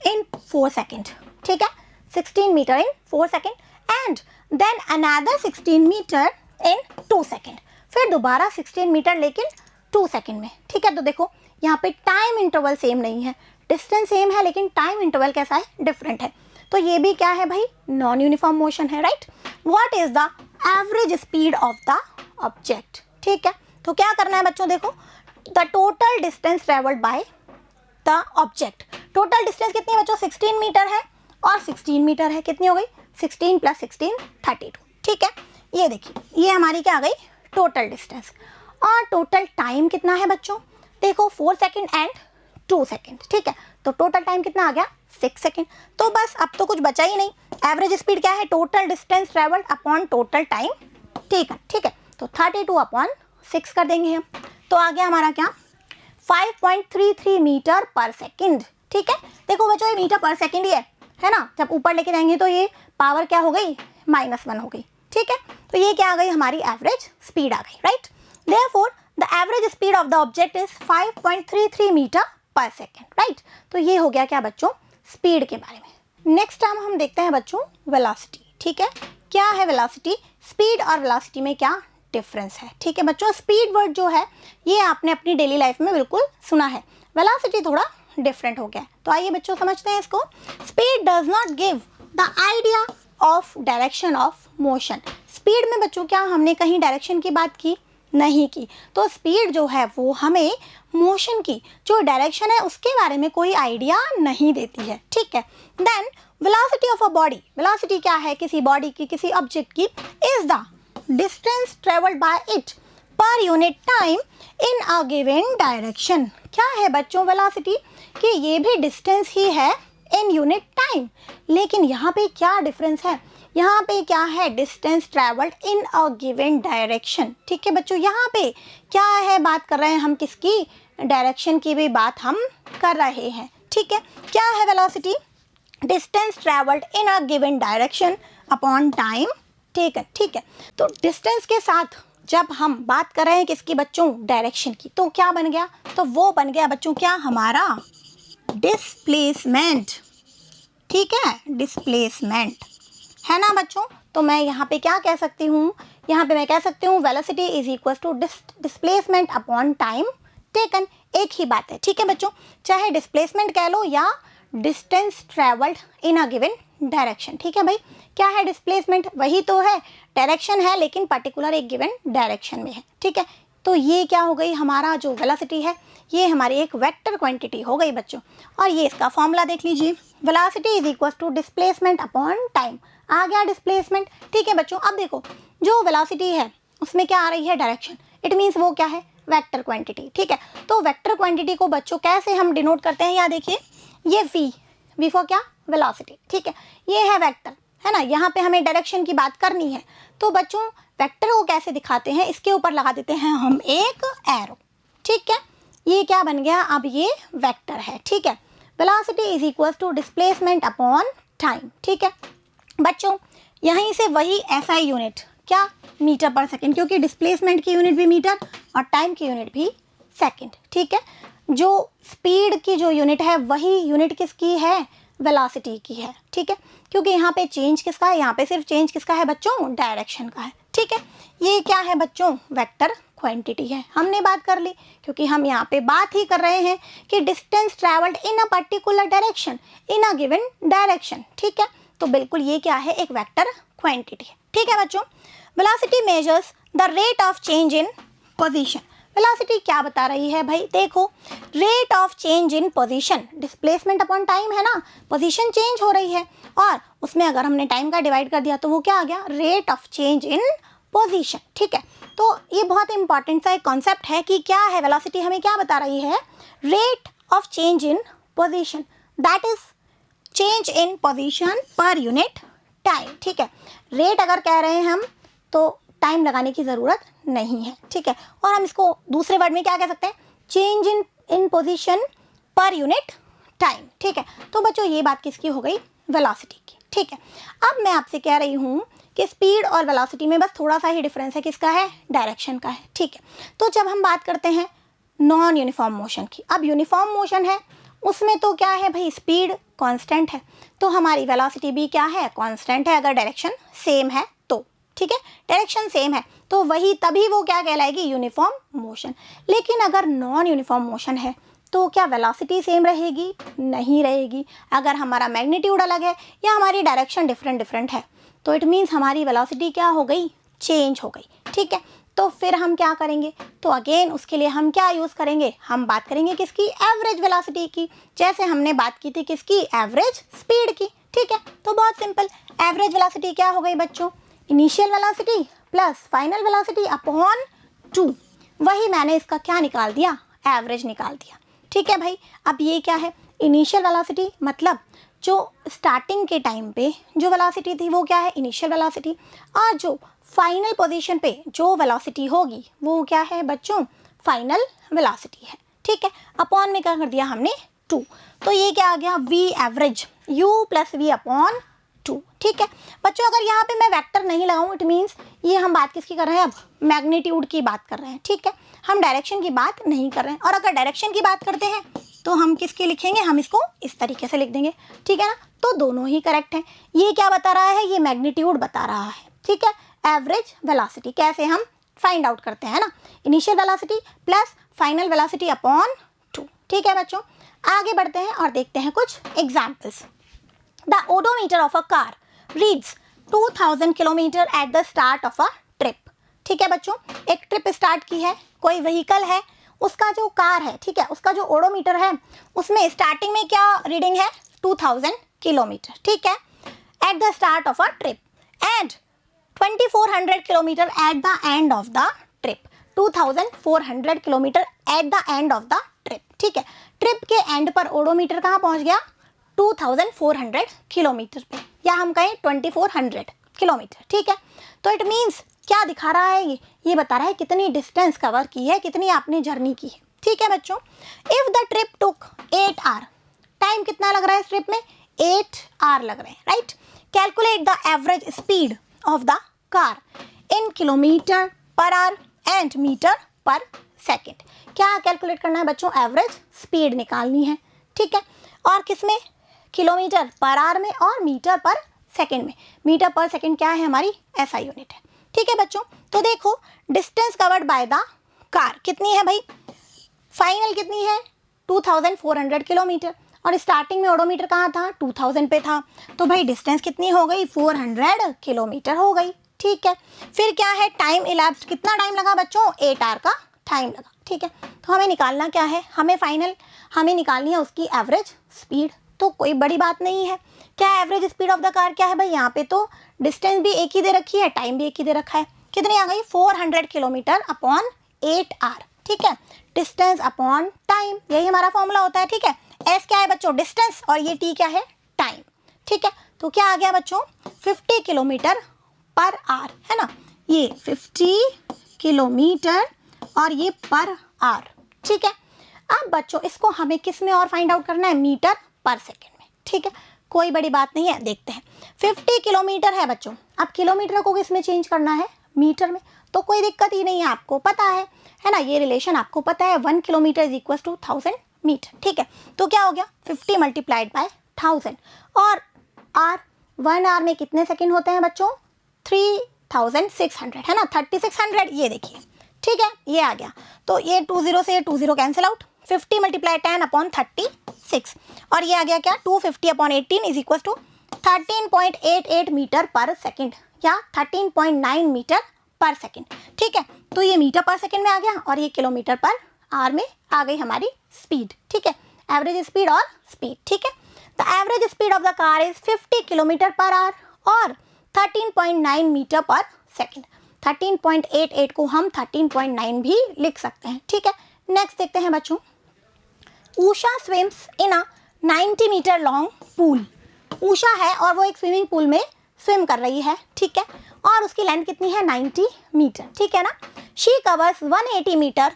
in 4 second. ठीक है, 16 metre in 4 second and then another 16 metre in 2 second, फिर दोबारा 16 मीटर लेकिन 2 सेकेंड में। ठीक है, तो देखो यहाँ पे टाइम इंटरवल सेम नहीं है, डिस्टेंस सेम है लेकिन टाइम इंटरवल कैसा है, डिफरेंट है। तो ये भी क्या है भाई, नॉन यूनिफॉर्म मोशन है, right. What is the average speed of the object. ठीक है, तो क्या करना है बच्चों, देखो the total distance travelled by the object. Total distance कितनी है बच्चों, 16 मीटर है और 16 मीटर है, कितनी हो गई, 16 + 16 32। ठीक है, ये देखिए ये हमारी क्या आ गई, टोटल डिस्टेंस। और टोटल टाइम कितना है बच्चों, देखो 4 सेकेंड एंड 2 सेकेंड। ठीक है, तो टोटल टाइम कितना आ गया, 6 सेकेंड। तो बस अब तो कुछ बचा ही नहीं, एवरेज स्पीड क्या है, total distance travelled upon total time taken. ठीक है, तो 32/6 कर देंगे हम, तो आ गया हमारा क्या, 5.33 मीटर पर सेकेंड। ठीक है, देखो बच्चों ये मीटर पर सेकेंड ही है ना, जब ऊपर लेके जाएंगे तो ये पावर क्या हो गई, -1 हो गई। ठीक है, तो ये क्या आ गई, हमारी एवरेज स्पीड आ गई, right. Therefore the average speed of the object is 5.33 metre per second, right. तो ये हो गया क्या बच्चों, स्पीड के बारे में। नेक्स्ट टाइम हम देखते हैं बच्चों वेलोसिटी। ठीक है, क्या है वेलोसिटी, स्पीड और वेलोसिटी में क्या डिफरेंस है। ठीक है बच्चों, स्पीड वर्ड जो है ये आपने अपनी डेली लाइफ में बिल्कुल सुना है, वेलोसिटी थोड़ा डिफरेंट हो गया। तो आइए बच्चों समझते हैं इसको। Speed does not give the idea of direction of motion. Speed में बच्चों क्या हमने कहीं डायरेक्शन की बात की, नहीं की। तो स्पीड जो है वो हमें मोशन की जो डायरेक्शन है उसके बारे में कोई आइडिया नहीं देती है। ठीक है, then velocity of a body, velocity क्या है किसी बॉडी की, किसी ऑब्जेक्ट की, is the distance travelled by it per unit time in a given direction. क्या है बच्चों वेलोसिटी, कि ये भी डिस्टेंस ही है इन यूनिट टाइम, लेकिन यहाँ पे क्या डिफरेंस है, यहाँ पे क्या है, distance travelled in a given direction. ठीक है बच्चों, यहाँ पे क्या है, बात कर रहे हैं हम किसकी, डायरेक्शन की भी बात हम कर रहे हैं। ठीक है, क्या है velocity, distance travelled in a given direction upon time taken. ठीक है, तो डिस्टेंस के साथ जब हम बात कर रहे हैं किसकी बच्चों, डायरेक्शन की, तो क्या बन गया, तो वो बन गया बच्चों क्या, हमारा डिस्प्लेसमेंट। ठीक है, डिस्प्लेसमेंट है ना बच्चों। तो मैं यहाँ पे क्या कह सकती हूँ, यहाँ पे मैं कह सकती हूँ velocity is equal to displacement upon time taken. एक ही बात है, ठीक है बच्चों, चाहे डिस्प्लेसमेंट कह लो या distance travelled in a given direction. ठीक है भाई, क्या है डिस्प्लेसमेंट, वही तो है, डायरेक्शन है लेकिन पर्टिकुलर एक गिवन डायरेक्शन में है। ठीक है, तो ये क्या हो गई, हमारा जो वेलोसिटी है ये हमारी एक वेक्टर क्वांटिटी हो गई बच्चों। और ये इसका फॉर्मूला देख लीजिए, velocity is equal to displacement upon time. आ गया डिस्प्लेसमेंट। ठीक है बच्चों, अब देखो जो वेलोसिटी है उसमें क्या आ रही है, डायरेक्शन, इट मीन्स वो क्या है, वेक्टर क्वांटिटी। ठीक है, तो वेक्टर क्वांटिटी को बच्चों कैसे हम डिनोट करते हैं, यहाँ देखिए ये v फॉर क्या, वेलोसिटी। ठीक है, ये है वेक्टर, है ना, यहाँ पे हमें डायरेक्शन की बात करनी है, तो बच्चों वेक्टर को कैसे दिखाते हैं, इसके ऊपर लगा देते हैं हम एक एरो। ठीक है, ये क्या बन गया, अब ये वेक्टर है। ठीक है, velocity is equal to displacement upon time. ठीक है बच्चों, यहीं से वही SI यूनिट क्या, मीटर पर सेकेंड, क्योंकि डिस्प्लेसमेंट की यूनिट भी मीटर और टाइम की यूनिट भी सेकेंड। ठीक है, जो स्पीड की जो यूनिट है वही यूनिट किसकी है, वेलोसिटी की है। ठीक है, क्योंकि यहाँ पे चेंज किसका है, यहाँ पे सिर्फ चेंज किसका है बच्चों, डायरेक्शन का है। ठीक है, ये क्या है बच्चों, वेक्टर क्वांटिटी है, हमने बात कर ली, क्योंकि हम यहाँ पे बात ही कर रहे हैं कि distance travelled in a particular direction in a given direction. ठीक है, तो बिल्कुल ये क्या है, एक वेक्टर क्वांटिटी है। ठीक है बच्चों, velocity measures the rate of change in position. Velocity क्या बता रही है भाई, देखो rate of change in position, displacement upon time है ना, पोजीशन चेंज हो रही है और उसमें अगर हमने टाइम का डिवाइड कर दिया तो वो क्या आ गया, rate of change in position. ठीक है, तो ये बहुत इंपॉर्टेंट सा एक कॉन्सेप्ट है कि क्या है, वेलोसिटी हमें क्या बता रही है, rate of change in position, that is change in position पर यूनिट टाइम। ठीक है, रेट अगर कह रहे हैं हम तो टाइम लगाने की ज़रूरत नहीं है। ठीक है, और हम इसको दूसरे वर्ड में क्या कह सकते हैं, चेंज इन पोजीशन पर यूनिट टाइम। ठीक है, तो बच्चों ये बात किसकी हो गई, वेलोसिटी की। ठीक है, अब मैं आपसे कह रही हूँ कि स्पीड और वेलोसिटी में बस थोड़ा सा ही डिफरेंस है, किसका है, डायरेक्शन का है। ठीक है, तो जब हम बात करते हैं नॉन यूनिफॉर्म मोशन की, अब यूनिफॉर्म मोशन है उसमें तो क्या है भाई, स्पीड कांस्टेंट है, तो हमारी वेलोसिटी भी क्या है, कांस्टेंट है, अगर डायरेक्शन सेम है तो। ठीक है, डायरेक्शन सेम है तो वही तभी वो क्या कहलाएगी, यूनिफॉर्म मोशन। लेकिन अगर नॉन यूनिफॉर्म मोशन है तो क्या वेलोसिटी सेम रहेगी, नहीं रहेगी। अगर हमारा मैग्नीट्यूड अलग है या हमारी डायरेक्शन डिफरेंट है तो इट मीन्स हमारी वेलोसिटी क्या हो गई, चेंज हो गई। ठीक है, तो फिर हम क्या करेंगे, तो अगेन उसके लिए हम क्या यूज़ करेंगे, हम बात करेंगे किसकी, एवरेज वेलोसिटी की, जैसे हमने बात की थी किसकी, एवरेज स्पीड की। ठीक है, तो बहुत सिंपल, एवरेज वेलोसिटी क्या हो गई बच्चों, initial velocity plus final velocity upon 2, वही मैंने इसका क्या निकाल दिया, एवरेज निकाल दिया। ठीक है भाई, अब ये क्या है, इनिशियल वेलोसिटी मतलब जो स्टार्टिंग के टाइम पे जो वेलोसिटी थी वो क्या है, इनिशियल वेलोसिटी, और जो फाइनल पोजीशन पे जो वेलोसिटी होगी वो क्या है बच्चों, फाइनल वेलोसिटी है। ठीक है, अपॉन में क्या कर दिया हमने, 2, तो ये क्या आ गया, v average u plus v upon 2। ठीक है बच्चों, अगर यहाँ पे मैं वेक्टर नहीं लगाऊं इट मीन्स ये हम बात किसकी कर रहे हैं, अब मैग्नीट्यूड की बात कर रहे हैं। ठीक है, हम डायरेक्शन की बात नहीं कर रहे हैं, और अगर डायरेक्शन की बात करते हैं तो हम किसके लिखेंगे, हम इसको इस तरीके से लिख देंगे। ठीक है ना, तो दोनों ही करेक्ट हैं। ये क्या बता रहा है, ये मैग्नीट्यूड बता रहा है। ठीक है, एवरेज वेलोसिटी कैसे हम फाइंड आउट करते हैं ना, initial velocity plus final velocity upon 2। ठीक है बच्चों, आगे बढ़ते हैं और देखते हैं कुछ examples. The odometer of a car reads 2000 kilometre at the start of a trip. ठीक है बच्चों, एक ट्रिप स्टार्ट की है, कोई व्हीकल है, उसका जो कार है, ठीक है, उसका जो ओडोमीटर है उसमें स्टार्टिंग में क्या रीडिंग है, 2000 किलोमीटर। ठीक है, at the start of a trip and 2400 kilometre at the end of the trip, 2400 kilometre at the end of the trip. ठीक है, ट्रिप के एंड पर ओडोमीटर कहाँ पहुंच गया, 2400 किलोमीटर पे, या हम कहें 2400 किलोमीटर। ठीक है, तो इट मीन्स क्या दिखा रहा है, ये बता रहा है कितनी डिस्टेंस कवर की है, कितनी आपने जर्नी की है। ठीक है बच्चों, if the trip took 8 hour, time कितना लग रहा है इस ट्रिप में, 8 आवर लग रहे हैं, right. Calculate the average speed of the car in kilometre per hour and metre per second. क्या कैलकुलेट करना है बच्चों? एवरेज स्पीड निकालनी है, ठीक है। और किस में? किलोमीटर पर आवर में और मीटर पर सेकेंड में। मीटर पर सेकेंड क्या है? हमारी एसआई यूनिट है, ठीक है बच्चों। तो देखो distance covered by the car कितनी है भाई? फाइनल कितनी है? 2400 किलोमीटर। और स्टार्टिंग में ओडोमीटर कहाँ था? 2000 पे था। तो भाई डिस्टेंस कितनी हो गई? 400 किलोमीटर हो गई, ठीक है। फिर क्या है? टाइम इलैप्स्ड, कितना टाइम लगा बच्चों? 8 आवर का टाइम लगा, ठीक है। तो हमें निकालना क्या है? हमें निकालनी है उसकी एवरेज स्पीड। तो कोई बड़ी बात नहीं है। क्या average speed of the car क्या है भाई? यहाँ पे तो डिस्टेंस भी एक ही दे रखी है, टाइम भी एक ही दे रखा है। कितनी आ गई? 400 किलोमीटर अपॉन 8 आवर, ठीक है। डिस्टेंस अपॉन टाइम, यही हमारा फॉर्मूला होता है, ठीक है। एस क्या है बच्चों? डिस्टेंस, और ये टी क्या है? टाइम, ठीक है। तो क्या आ गया बच्चों? 50 किलोमीटर पर आवर, है ना। ये 50 किलोमीटर और ये पर आवर, ठीक है। अब बच्चों इसको हमें किस में और फाइंड आउट करना है? मीटर पर सेकेंड में, ठीक है। कोई बड़ी बात नहीं है, देखते हैं। 50 किलोमीटर है बच्चों, अब किलोमीटर को किस में चेंज करना है? मीटर में। तो कोई दिक्कत ही नहीं है, आपको पता है ना, ये रिलेशन आपको पता है। 1 kilometre is equal to 1000 metre, ठीक है। तो क्या हो गया? 50 मल्टीप्लाइड बाय 1000 और आर, 1 आवर में कितने सेकेंड होते हैं बच्चों? 3600, है ना, 3600, ये देखिए, ठीक है, ये आ गया। तो ये 20 से 20 कैंसिल आउट, 50 मल्टीप्लाई 10 अपॉन 36 और ये आ गया क्या? 250 upon 18 is equal to 13.88 metre per second या 13.9 मीटर पर सेकेंड, ठीक है। तो ये मीटर पर सेकेंड में आ गया और ये किलोमीटर पर आवर में आ गई हमारी स्पीड, ठीक है। एवरेज स्पीड और स्पीड, ठीक है। The average speed of the car is 50 kilometre per our और 13.9 मीटर पर सेकेंड। 13.88 को हम 13.9 भी लिख सकते हैं, ठीक है। नेक्स्ट देखते हैं बच्चों। Usha swims in a 90 metre long pool. Usha है और वो एक स्विमिंग पूल में स्विम कर रही है, ठीक है। और उसकी लेंथ कितनी है? 90 मीटर, ठीक है ना। She covers 180 metre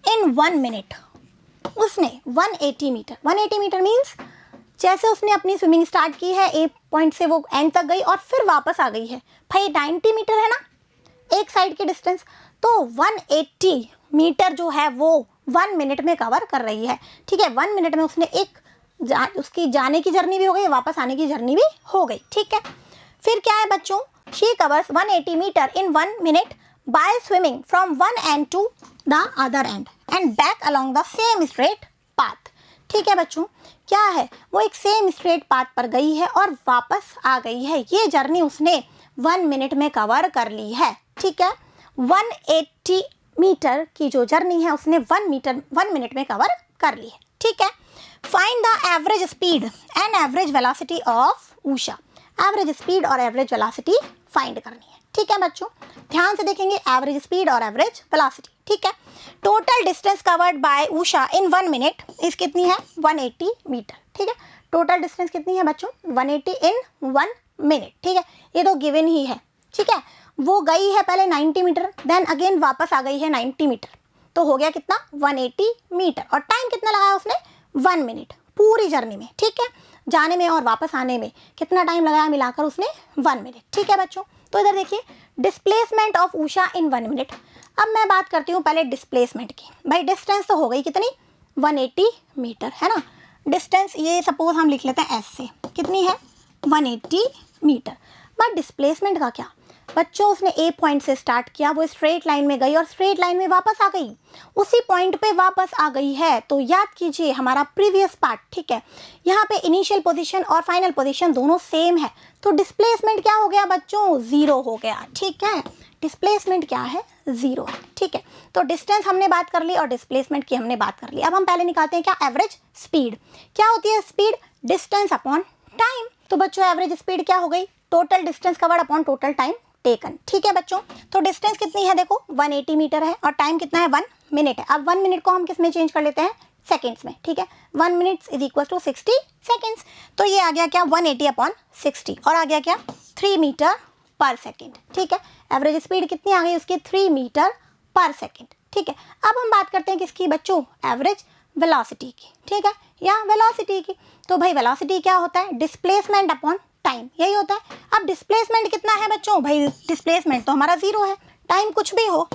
in 1 minute. उसने 180 मीटर, 180 मीटर मीन्स जैसे उसने अपनी स्विमिंग स्टार्ट की है, ए पॉइंट से वो एंड तक गई और फिर वापस आ गई है। भाई 90 मीटर है ना एक साइड की डिस्टेंस, तो 180 मीटर जो है वो 1 मिनट में कवर कर रही है, ठीक है। 1 मिनट में उसने उसकी जाने की जर्नी भी हो गई, वापस आने की जर्नी भी हो गई, ठीक है। फिर क्या है बच्चों? She covers 180 metre in 1 minute by swimming from one end to the other end and back along the same straight path, ठीक है बच्चों। क्या है? वो एक सेम स्ट्रेट पाथ पर गई है और वापस आ गई है। ये जर्नी उसने 1 मिनट में कवर कर ली है, ठीक है। 180 मीटर की जो जर्नी है उसने 1 मिनट में कवर कर ली है, ठीक है। Find the average speed and average velocity of Usha. Average speed और एवरेज वेलोसिटी फाइंड करनी है, ठीक है बच्चों। ध्यान से देखेंगे एवरेज स्पीड और एवरेज वेलोसिटी, ठीक है। Total distance covered by Usha in 1 minute इस कितनी है? 180 मीटर, ठीक है। टोटल डिस्टेंस कितनी है बच्चों? 180 इन 1 मिनट, ठीक है। ये तो गिवन ही है, ठीक है। वो गई है पहले 90 मीटर, देन अगेन वापस आ गई है 90 मीटर, तो हो गया कितना? 180 मीटर। और टाइम कितना लगाया उसने? 1 मिनट पूरी जर्नी में, ठीक है। जाने में और वापस आने में कितना टाइम लगाया मिलाकर उसने? 1 मिनट, ठीक है बच्चों। तो इधर देखिए displacement of Usha in 1 minute. अब मैं बात करती हूँ पहले डिस्प्लेसमेंट की। भाई डिस्टेंस तो हो गई कितनी? 180 मीटर, है ना। डिस्टेंस ये सपोज हम लिख लेते हैं एस से, कितनी है? 180 मीटर। बट डिस्प्लेसमेंट का क्या बच्चों? उसने ए पॉइंट से स्टार्ट किया, वो स्ट्रेट लाइन में गई और स्ट्रेट लाइन में वापस आ गई, उसी पॉइंट पे वापस आ गई है। तो याद कीजिए हमारा प्रीवियस पार्ट, ठीक है। यहाँ पे इनिशियल पोजीशन और फाइनल पोजीशन दोनों सेम है, तो डिस्प्लेसमेंट क्या हो गया बच्चों? 0 हो गया, ठीक है। डिस्प्लेसमेंट क्या है? 0 है, ठीक है। तो डिस्टेंस हमने बात कर ली और डिस्प्लेसमेंट की हमने बात कर ली। अब हम पहले निकालते हैं क्या? Average speed. क्या होती है स्पीड? Distance upon time. तो बच्चों एवरेज स्पीड क्या हो गई? Total distance covered upon total time taken, ठीक है बच्चों। तो डिस्टेंस कितनी है? देखो 180 मीटर है और टाइम कितना है? 1 मिनट है। अब 1 मिनट को हम किस में चेंज कर लेते हैं? सेकेंड्स में, ठीक है। 1 minute is equal to 60 seconds. तो ये आ गया क्या? 180 अपॉन 60 और आ गया क्या? 3 मीटर पर सेकेंड, ठीक है। एवरेज स्पीड कितनी आ गई उसकी? 3 मीटर पर सेकेंड, ठीक है। अब हम बात करते हैं किसकी बच्चों? एवरेज वेलोसिटी की, ठीक है, या वेलोसिटी की। तो भाई वेलोसिटी क्या होता है? डिस्प्लेसमेंट अपॉन टाइम, यही होता है। अब डिस्प्लेसमेंट कितना है बच्चों? भाई डिस्प्लेसमेंट तो हमारा 0 है, टाइम कुछ भी हो,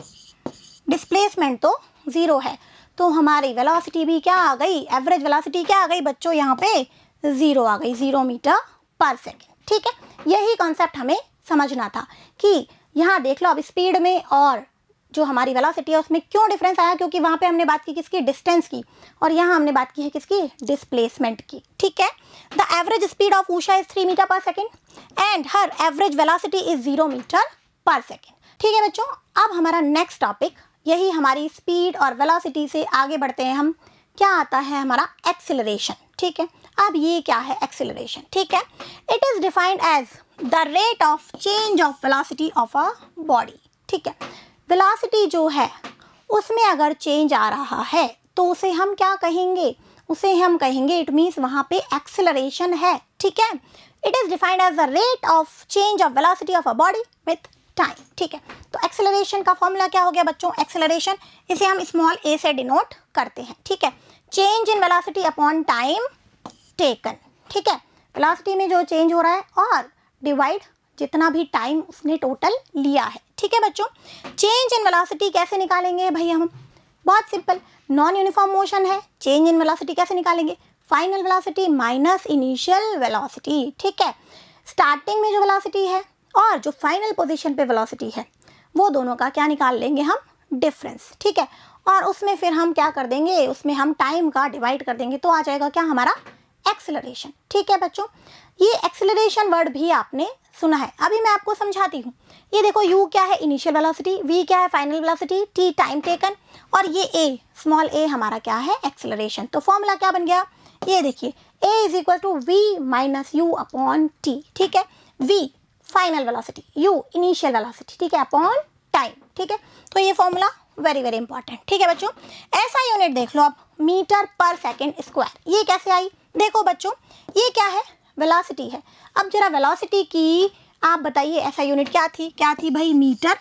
डिस्प्लेसमेंट तो 0 है, तो हमारी वेलोसिटी भी क्या आ गई, एवरेज वेलोसिटी क्या आ गई बच्चों, यहाँ पे 0 आ गई, 0 मीटर पर सेकेंड। ठीक है, यही कॉन्सेप्ट हमें समझना था कि यहाँ देख लो अब स्पीड में और जो हमारी वेलोसिटी है उसमें क्यों डिफरेंस आया, क्योंकि वहाँ पे हमने बात की किसकी, डिस्टेंस की, और यहाँ हमने बात की है किसकी, डिस्प्लेसमेंट की। ठीक है, the average speed of Usha is 3 metre per second and her average velocity is 0 metre per second. ठीक है बच्चों, अब हमारा नेक्स्ट टॉपिक, यही हमारी स्पीड और वेलोसिटी से आगे बढ़ते हैं हम, क्या आता है हमारा एक्सेलरेशन। ठीक है, अब ये क्या है एक्सेलरेशन, ठीक है, it is defined as the rate of change of velocity of a body. ठीक है, वेलोसिटी जो है उसमें अगर चेंज आ रहा है तो उसे हम क्या कहेंगे, उसे हम कहेंगे, इट मीन्स वहाँ पे एक्सेलरेशन है। ठीक है, it is defined as the rate of change of velocity of a body with time. ठीक है, तो एक्सेलरेशन का फॉर्मूला क्या हो गया बच्चों, एक्सेलरेशन, इसे हम स्मॉल a से डिनोट करते हैं। ठीक है, change in velocity upon time taken. ठीक है, वेलोसिटी में जो चेंज हो रहा है और डिवाइड जितना भी टाइम उसने टोटल लिया है। ठीक है बच्चों, चेंज इन वेलोसिटी कैसे निकालेंगे भाई हम, बहुत सिंपल, नॉन यूनिफॉर्म मोशन है, चेंज इन वेलोसिटी कैसे निकालेंगे, final velocity minus initial velocity. ठीक है, स्टार्टिंग में जो वेलोसिटी है और जो फाइनल पोजीशन पे वेलोसिटी है वो दोनों का क्या निकाल लेंगे हम, डिफरेंस। ठीक है, और उसमें फिर हम क्या कर देंगे, उसमें हम टाइम का डिवाइड कर देंगे, तो आ जाएगा क्या हमारा एक्सेलरेशन। ठीक है बच्चों, ये एक्सेलरेशन वर्ड भी आपने सुना है, अभी मैं आपको समझाती हूँ। ये देखो u क्या है, इनिशियल वेलोसिटी, v क्या है, final velocity, t time taken, और ये a, स्मॉल a हमारा क्या है, एक्सेलरेशन। तो फॉर्मूला क्या बन गया, ये देखिए, a is equal to v minus u upon t। ठीक है, v final velocity, u initial velocity, ठीक है, अपॉन टाइम। ठीक है, तो ये फॉर्मूला वेरी वेरी इंपॉर्टेंट। ठीक है बच्चों, ऐसा यूनिट देख लो आप, मीटर पर सेकेंड स्क्वायर, ये कैसे आई, देखो बच्चों, ये क्या है, वेलोसिटी है। अब जरा वेलोसिटी की आप बताइए ऐसा यूनिट क्या थी भाई, मीटर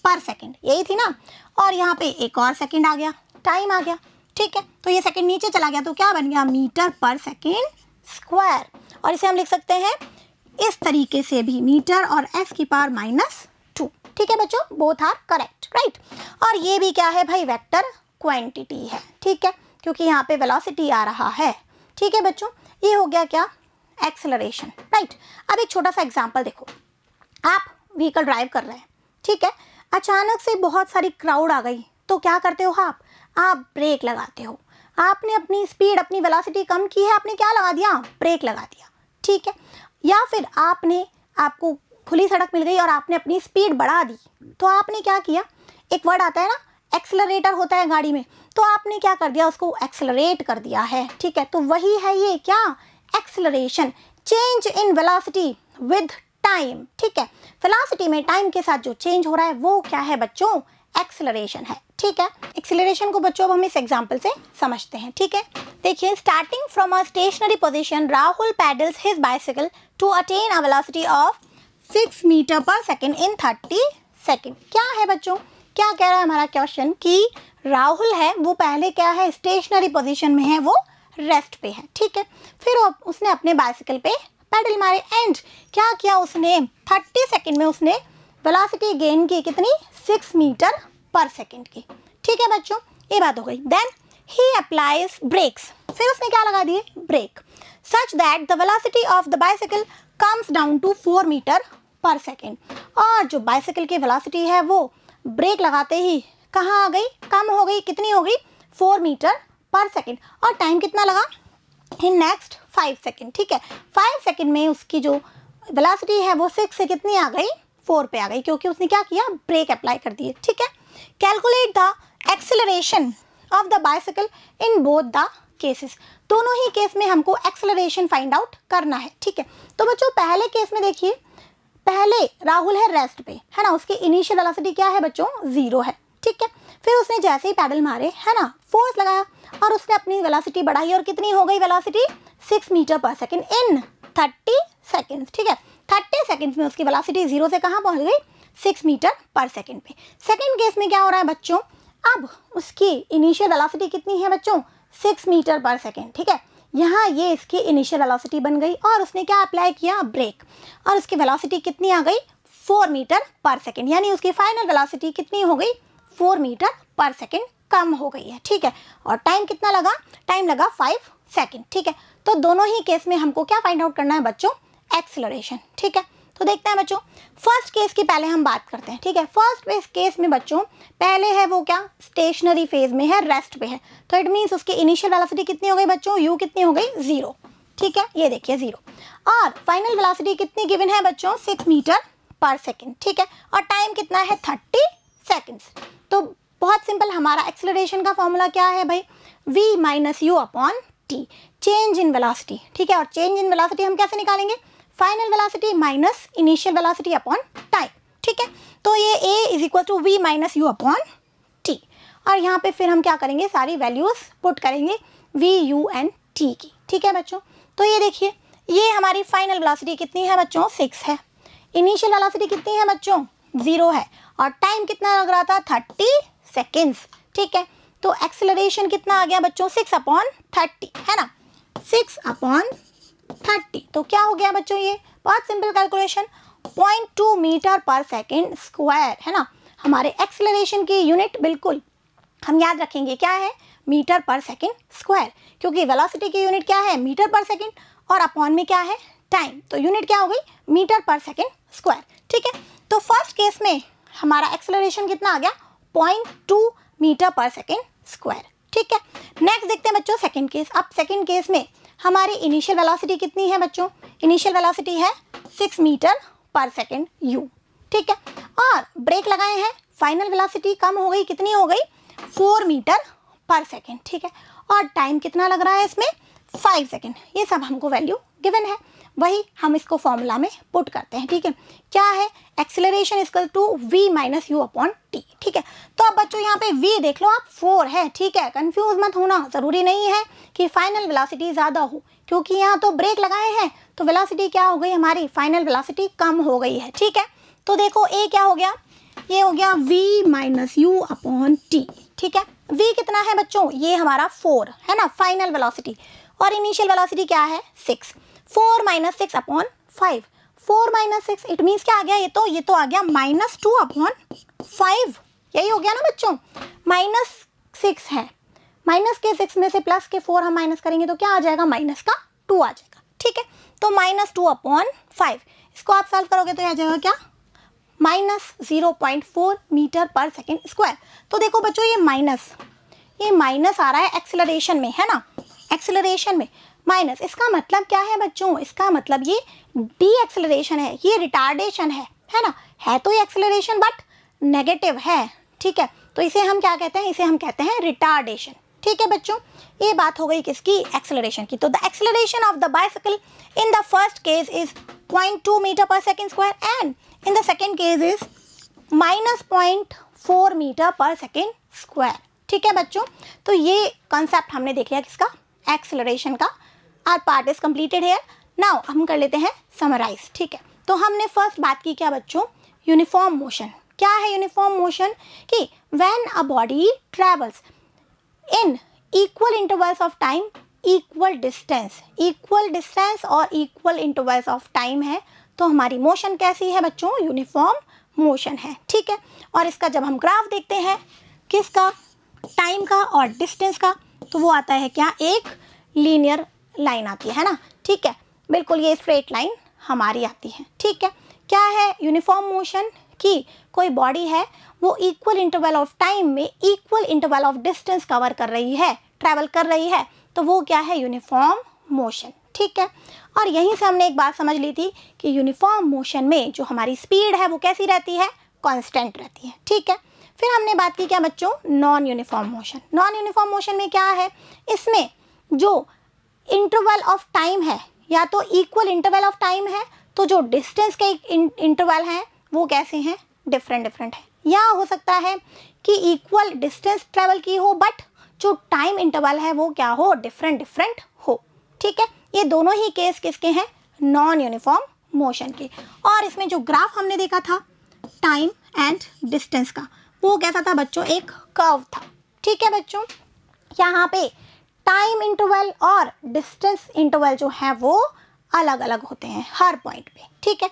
पर सेकेंड, यही थी ना, और यहाँ पे एक और सेकेंड आ गया, टाइम आ गया। ठीक है, तो ये सेकेंड नीचे चला गया, तो क्या बन गया, मीटर पर सेकेंड स्क्वायर, और इसे हम लिख सकते हैं इस तरीके से भी, मीटर और s की पावर -2। ठीक है बच्चों, बोथ आर करेक्ट, राइट। और ये भी क्या है भाई, वेक्टर क्वांटिटी है। ठीक है, क्योंकि यहाँ पे वेलोसिटी आ रहा है। ठीक है बच्चों, ये हो गया क्या, एक्सेलरेशन, राइट। अब एक छोटा सा एग्जांपल देखो, आप व्हीकल ड्राइव कर रहे हैं, ठीक है, अचानक से बहुत सारी क्राउड आ गई, तो क्या करते हो आप ब्रेक लगाते हो। आपने अपनी स्पीड, अपनी वेलोसिटी कम की है, आपने क्या लगा दिया, ब्रेक लगा दिया। ठीक है, या फिर आपको खुली सड़क मिल गई और आपने अपनी स्पीड बढ़ा दी, तो आपने क्या किया, एक वर्ड आता है ना, एक्सेलरेटर होता है गाड़ी में, तो आपने क्या कर दिया, उसको एक्सेलरेट कर दिया है। ठीक है, तो वही है ये क्या, acceleration, change in velocity with time. ठीक है, वेलोसिटी में टाइम के साथ जो चेंज हो रहा है वो क्या है बच्चों, एक्सेलरेशन है। ठीक है, एक्सेलरेशन को बच्चों अब हम इस एग्जांपल से समझते हैं। ठीक है, देखिए, starting from a stationary position Rahul pedals his bicycle to attain a velocity of 6 metre per second in 30 second. क्या है बच्चों, क्या कह रहा है हमारा क्वेश्चन कि राहुल है वो पहले क्या है, स्टेशनरी पोजीशन में है, वो रेस्ट पे है। ठीक है, फिर उसने अपने बाइसिकल पे पैडल मारे एंड क्या किया उसने, 30 सेकेंड में उसने वेलोसिटी गेन की कितनी, 6 मीटर पर सेकेंड की। ठीक है बच्चों, ये बात हो गई। देन ही अप्लाइज ब्रेक्स, फिर उसने क्या लगा दिए, brake, such that the velocity of the bicycle comes down to 4 metre per second. और जो बाइसिकल की वेलोसिटी है वो ब्रेक लगाते ही कहाँ आ गई, कम हो गई, कितनी हो गई, 4 मीटर पर सेकेंड, और टाइम कितना लगा, इन नेक्स्ट 5 सेकेंड। ठीक है, 5 सेकेंड में उसकी जो वेलोसिटी है वो 6 से कितनी आ गई, 4 पे आ गई, क्योंकि उसने क्या किया, ब्रेक अप्लाई कर दिए। ठीक है, calculate the acceleration of the bicycle in both the cases, दोनों ही केस में हमको एक्सेलरेशन फाइंड आउट करना है। ठीक है, तो बच्चों पहले केस में देखिए, पहले राहुल है रेस्ट पे, है ना, उसकी इनिशियल वेलोसिटी क्या है बच्चों, 0 है। ठीक है, फिर उसने जैसे ही पैडल मारे, है ना, फोर्स लगाया और उसने अपनी वेलोसिटी बढ़ाई, और कितनी हो गई velocity, 6 metre per second in 30 seconds. ठीक है, 30 सेकेंड्स में उसकी वेलोसिटी 0 से कहाँ पहुंच गई, 6 मीटर पर सेकेंड पे। सेकेंड केस में क्या हो रहा है बच्चों, अब उसकी इनिशियल वेलोसिटी कितनी है बच्चों, 6 मीटर पर सेकेंड। ठीक है, यहाँ ये इसकी इनिशियल वेलोसिटी बन गई और उसने क्या अप्लाई किया, ब्रेक, और उसकी वेलोसिटी कितनी आ गई, 4 मीटर पर सेकेंड, यानी उसकी फाइनल वेलोसिटी कितनी हो गई, 4 मीटर पर सेकेंड कम हो गई है, ठीक है। और टाइम कितना लगा, टाइम लगा 5 सेकेंड, ठीक है। तो दोनों ही केस में हमको क्या फाइंड आउट करना है बच्चों, एक्सीलरेशन, ठीक है। तो देखते हैं बच्चों, फर्स्ट केस की पहले हम बात करते हैं, ठीक है। फर्स्ट केस में बच्चों पहले है वो क्या, स्टेशनरी फेज में है, रेस्ट पे है, तो इट मीन्स उसकी इनिशियल वेलोसिटी कितनी हो गई बच्चों, u कितनी हो गई, 0, ठीक है, ये देखिए 0। और फाइनल वेलोसिटी कितनी गिवन है बच्चों, 6 मीटर पर सेकेंड, ठीक है। और टाइम कितना है, 30 सेकेंड्स। तो बहुत सिंपल, हमारा एक्सेलरेशन का फॉर्मूला क्या है भाई, v minus u upon t, change in velocity, ठीक है। और चेंज इन वेलोसिटी हम कैसे निकालेंगे, final velocity minus initial velocity upon time, ठीक है। तो ये a is equal to v minus u upon t, और यहाँ पे फिर हम क्या करेंगे, सारी वैल्यूज पुट करेंगे v u एंड t की, ठीक है बच्चों। तो ये देखिए, ये हमारी फाइनल वेलोसिटी कितनी है बच्चों, 6 है, इनिशियल वेलोसिटी कितनी है बच्चों, 0 है, और टाइम कितना लग रहा था, 30 सेकेंड्स, ठीक है। तो एक्सेलरेशन कितना आ गया बच्चों, 6 अपॉन 30, है ना, 6 अपॉन 30, तो क्या हो गया बच्चों, ये बहुत simple calculation, 0.2 metre per second square, है ना। हमारे एक्सेलरेशन की यूनिट बिल्कुल हम याद रखेंगे, क्या है, मीटर पर सेकेंड स्क्वायर, क्योंकि वेलोसिटी की यूनिट क्या है, मीटर पर सेकेंड, और अपॉन में क्या है, टाइम, तो यूनिट क्या हो गई, मीटर पर सेकेंड स्क्वायर, ठीक है। तो फर्स्ट केस में हमारा एक्सेलरेशन कितना आ गया, 0.2 मीटर पर सेकेंड स्क्वायर, ठीक है। नेक्स्ट देखते हैं बच्चों सेकेंड केस। अब सेकेंड केस में हमारी इनिशियल वेलोसिटी कितनी है बच्चों, इनिशियल वेलोसिटी है 6 मीटर पर सेकेंड u, ठीक है। और ब्रेक लगाए हैं, फाइनल वेलोसिटी कम हो गई, कितनी हो गई, 4 मीटर पर सेकेंड, ठीक है। और टाइम कितना लग रहा है इसमें, 5 सेकेंड, ये सब हमको वैल्यू गिवन है, वही हम इसको फॉर्मूला में पुट करते हैं, ठीक है। क्या है, acceleration equal to v minus u upon t, ठीक है। तो अब बच्चों यहाँ पे v देख लो आप, 4 है, ठीक है, कंफ्यूज मत होना, ज़रूरी नहीं है कि फाइनल वेलोसिटी ज़्यादा हो, क्योंकि यहाँ तो ब्रेक लगाए हैं, तो वेलोसिटी क्या हो गई हमारी, फाइनल वेलोसिटी कम हो गई है, ठीक है। तो देखो a क्या हो गया, ये हो गया v minus u upon t, ठीक है। v कितना है बच्चों, ये हमारा 4 है ना, फाइनल वेलोसिटी, और इनिशियल वेलोसिटी क्या है, 6, 4 minus 6 upon 5, 4 minus 6 it means क्या आ गया, ये तो आ गया -2 अपॉन 5, यही हो गया ना बच्चों, -6 है, माइनस के 6 में से प्लस के 4 हम माइनस करेंगे तो क्या आ जाएगा, माइनस का 2 आ जाएगा, ठीक है। तो -2 अपॉन 5, इसको आप सॉल्व करोगे तो आ जाएगा क्या, -0.4 मीटर पर सेकेंड स्क्वायर। तो देखो बच्चों, ये माइनस आ रहा है एक्सेलरेशन में, है ना, एक्सेलरेशन में माइनस, इसका मतलब क्या है बच्चों, इसका मतलब ये डी एक्सेलरेशन है, ये रिटार्डेशन है ना, है तो ये एक्सेलरेशन बट नेगेटिव है, ठीक है। तो इसे हम क्या कहते हैं, इसे हम कहते हैं रिटार्डेशन, ठीक है बच्चों। ये बात हो गई किसकी, एक्सेलरेशन की। तो the acceleration of the bicycle in the first case is 0.2 metre per second square and in the second case is -0.4 metre per second square, ठीक है बच्चों। तो ये कॉन्सेप्ट हमने देख लिया किसका, एक्सेलरेशन का। Our part is completed here, now हम कर लेते हैं समराइज, ठीक है। तो हमने फर्स्ट बात की क्या बच्चों, यूनिफॉर्म मोशन। क्या है यूनिफॉर्म मोशन, कि when a body travels in equal intervals of time, equal distance और इक्वल इंटरवल्स ऑफ टाइम है, तो हमारी मोशन कैसी है बच्चों, यूनिफॉर्म मोशन है, ठीक है। और इसका जब हम ग्राफ देखते हैं किसका, टाइम का और डिस्टेंस का, तो वो आता है क्या, एक लीनियर लाइन आती है ना, ठीक है, बिल्कुल ये स्ट्रेट लाइन हमारी आती है, ठीक है। क्या है यूनिफॉर्म मोशन, कि कोई बॉडी है वो इक्वल इंटरवल ऑफ टाइम में equal interval of distance cover कर रही है, ट्रैवल कर रही है, तो वो क्या है, यूनिफॉर्म मोशन, ठीक है। और यहीं से हमने एक बात समझ ली थी कि यूनिफॉर्म मोशन में जो हमारी स्पीड है वो कैसी रहती है, कांस्टेंट रहती है, ठीक है। फिर हमने बात की क्या बच्चों, non uniform motion. Non uniform motion में क्या है, इसमें जो इंटरवल ऑफ टाइम है, या तो इक्वल इंटरवल ऑफ टाइम है, तो जो डिस्टेंस के इंटरवल हैं वो कैसे हैं, डिफरेंट है, या हो सकता है कि इक्वल डिस्टेंस ट्रैवल की हो बट जो टाइम इंटरवल है वो क्या हो, डिफरेंट हो, ठीक है। ये दोनों ही केस किसके हैं, नॉन यूनिफॉर्म मोशन के। और इसमें जो ग्राफ हमने देखा था टाइम एंड डिस्टेंस का, वो कैसा था बच्चों, एक कर्व था, ठीक है बच्चों। यहाँ पे टाइम इंटरवल और डिस्टेंस इंटरवल जो है वो अलग अलग होते हैं हर पॉइंट पे, ठीक है।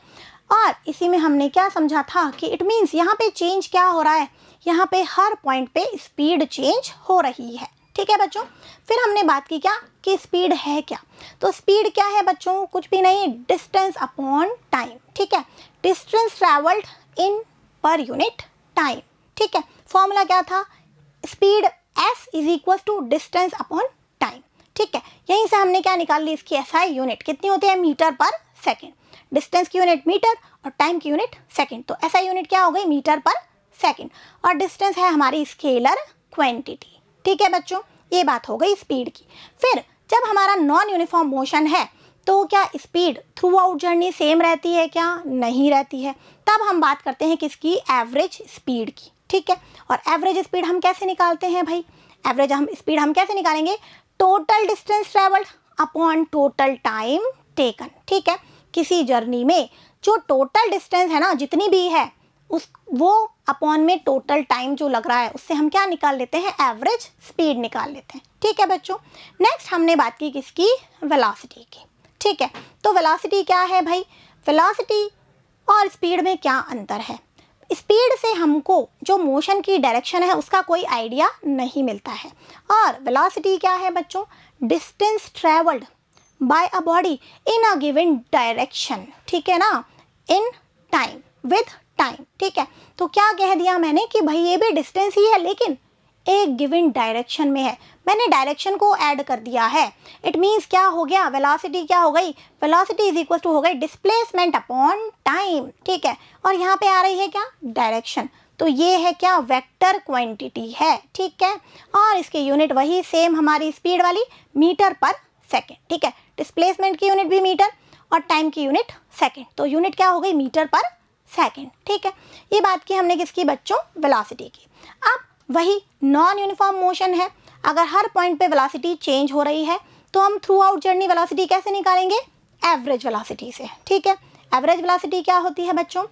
और इसी में हमने क्या समझा था कि इट मीन्स यहाँ पे चेंज क्या हो रहा है, यहाँ पे हर पॉइंट पे स्पीड चेंज हो रही है। ठीक है बच्चों, फिर हमने बात की क्या कि स्पीड है क्या, तो स्पीड क्या है बच्चों, कुछ भी नहीं, डिस्टेंस अपॉन टाइम। ठीक है, डिस्टेंस ट्रैवल्ड इन पर यूनिट टाइम। ठीक है, फॉर्मूला क्या था, speed s is equal to distance upon time. ठीक है, यहीं से हमने क्या निकाल ली, इसकी SI यूनिट कितनी होती है, मीटर पर सेकेंड। डिस्टेंस की यूनिट मीटर और टाइम की यूनिट सेकेंड, तो SI यूनिट क्या हो गई, मीटर पर सेकेंड। और डिस्टेंस है हमारी स्केलर क्वांटिटी। ठीक है बच्चों, ये बात हो गई स्पीड की। फिर जब हमारा नॉन यूनिफॉर्म मोशन है तो क्या speed through out journey same रहती है क्या, नहीं रहती है। तब हम बात करते हैं किसकी, एवरेज स्पीड की। ठीक है, और एवरेज स्पीड हम कैसे निकालते हैं भाई, एवरेज स्पीड हम कैसे निकालेंगे, total distance travelled upon total time taken. ठीक है, किसी जर्नी में जो टोटल डिस्टेंस है ना, जितनी भी है उस वो अपॉन में टोटल टाइम जो लग रहा है, उससे हम क्या निकाल लेते हैं, एवरेज स्पीड निकाल लेते हैं। ठीक है बच्चों, नेक्स्ट हमने बात की किसकी, वेलोसिटी की। ठीक है, तो वेलोसिटी क्या है भाई, वेलोसिटी और स्पीड में क्या अंतर है। स्पीड से हमको जो मोशन की डायरेक्शन है उसका कोई आइडिया नहीं मिलता है, और वेलोसिटी क्या है बच्चों, distance travelled bye a body in a given direction. ठीक है ना, इन टाइम, विद टाइम। ठीक है, तो क्या कह दिया मैंने कि भाई ये भी डिस्टेंस ही है लेकिन एक गिवन डायरेक्शन में है, मैंने डायरेक्शन को ऐड कर दिया है। इट मीन्स क्या हो गया, वेलोसिटी क्या हो गई, वेलोसिटी इज इक्वल टू हो गई डिस्प्लेसमेंट अपॉन टाइम। ठीक है, और यहाँ पे आ रही है क्या, डायरेक्शन, तो ये है क्या, वेक्टर क्वांटिटी है। ठीक है, और इसकी यूनिट वही सेम हमारी स्पीड वाली, मीटर पर सेकेंड। ठीक है, डिस्प्लेसमेंट की यूनिट भी मीटर और टाइम की यूनिट सेकेंड, तो यूनिट क्या हो गई, मीटर पर सेकेंड। ठीक है, ये बात की हमने किसकी बच्चों, वेलोसिटी की। अब वही नॉन यूनिफॉर्म मोशन है, अगर हर पॉइंट पे वेलोसिटी चेंज हो रही है तो हम थ्रू आउट जर्नी वेलोसिटी कैसे निकालेंगे, एवरेज वेलोसिटी से। ठीक है, एवरेज वेलोसिटी क्या होती है बच्चों,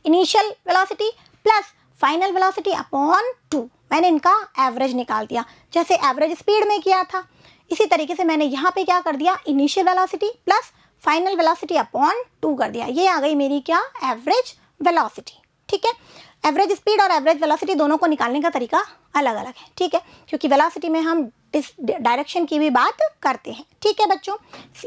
initial velocity plus final velocity upon 2, मैंने इनका एवरेज निकाल दिया, जैसे एवरेज स्पीड में किया था। इसी तरीके से मैंने यहाँ पे क्या कर दिया, initial velocity plus final velocity upon 2 कर दिया, ये आ गई मेरी क्या, एवरेज वेलोसिटी। ठीक है, एवरेज स्पीड और एवरेज वेलोसिटी दोनों को निकालने का तरीका अलग अलग है। ठीक है, क्योंकि वेलोसिटी में हम डायरेक्शन की भी बात करते हैं। ठीक है बच्चों,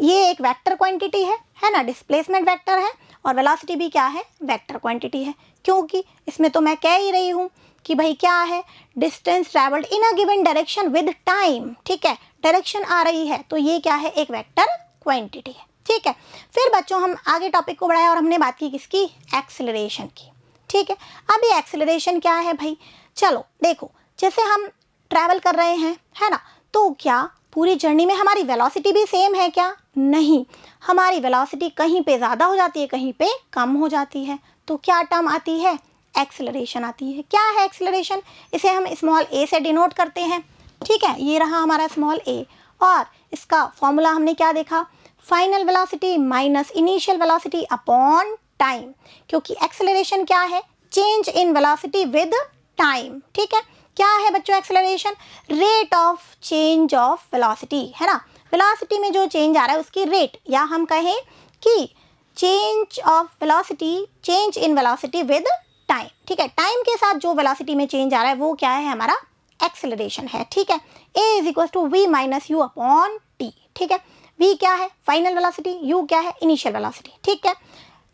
ये एक वेक्टर क्वांटिटी है ना, डिस्प्लेसमेंट वेक्टर है, और वेलोसिटी भी क्या है, वेक्टर क्वांटिटी है, क्योंकि इसमें तो मैं कह ही रही हूँ कि भाई क्या है, distance travelled in a given direction with time. ठीक है, डायरेक्शन आ रही है तो ये क्या है, एक वेक्टर क्वांटिटी है। ठीक है, फिर बच्चों हम आगे टॉपिक को बढ़ाया और हमने बात की किसकी, एक्सेलरेशन की। ठीक है, अब ये एक्सेलरेशन क्या है भाई, चलो देखो, जैसे हम ट्रैवल कर रहे हैं, है ना, तो क्या पूरी जर्नी में हमारी वेलोसिटी भी सेम है क्या, नहीं, हमारी वेलोसिटी कहीं पे ज़्यादा हो जाती है, कहीं पे कम हो जाती है, तो क्या टर्म आती है, एक्सेलरेशन आती है। क्या है एक्सेलरेशन, इसे हम स्मॉल a से डिनोट करते हैं। ठीक है, ये रहा हमारा स्मॉल a, और इसका फॉर्मूला हमने क्या देखा, final velocity minus initial velocity upon time, क्योंकि एक्सेलरेशन क्या है, change in velocity with time. ठीक है, क्या है बच्चों acceleration, rate of change of velocity, है ना, वेलोसिटी में जो चेंज आ रहा है उसकी रेट, या हम कहें कि change of velocity, change in velocity with time. ठीक है, टाइम के साथ जो वेलोसिटी में चेंज आ रहा है वो क्या है, हमारा एक्सेलरेशन है। ठीक है, a is equal to v minus u upon t. ठीक है, v क्या है, फाइनल वेलोसिटी, u क्या है, इनिशियल वेलोसिटी। ठीक है,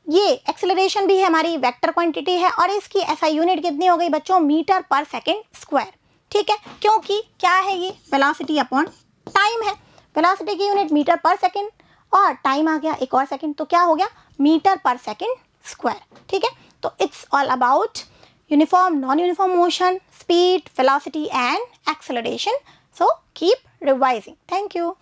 ये एक्सेलरेशन भी है हमारी वेक्टर क्वांटिटी है, और इसकी SI यूनिट कितनी हो गई बच्चों, मीटर पर सेकेंड स्क्वायर। ठीक है, क्योंकि क्या है, ये वेलोसिटी अपॉन टाइम है, वेलोसिटी की यूनिट मीटर पर सेकेंड और टाइम आ गया एक और सेकेंड, तो क्या हो गया, मीटर पर सेकेंड स्क्वायर। ठीक है, तो it's all about uniform, non uniform motion, speed, velocity and acceleration. So keep revising. Thank you.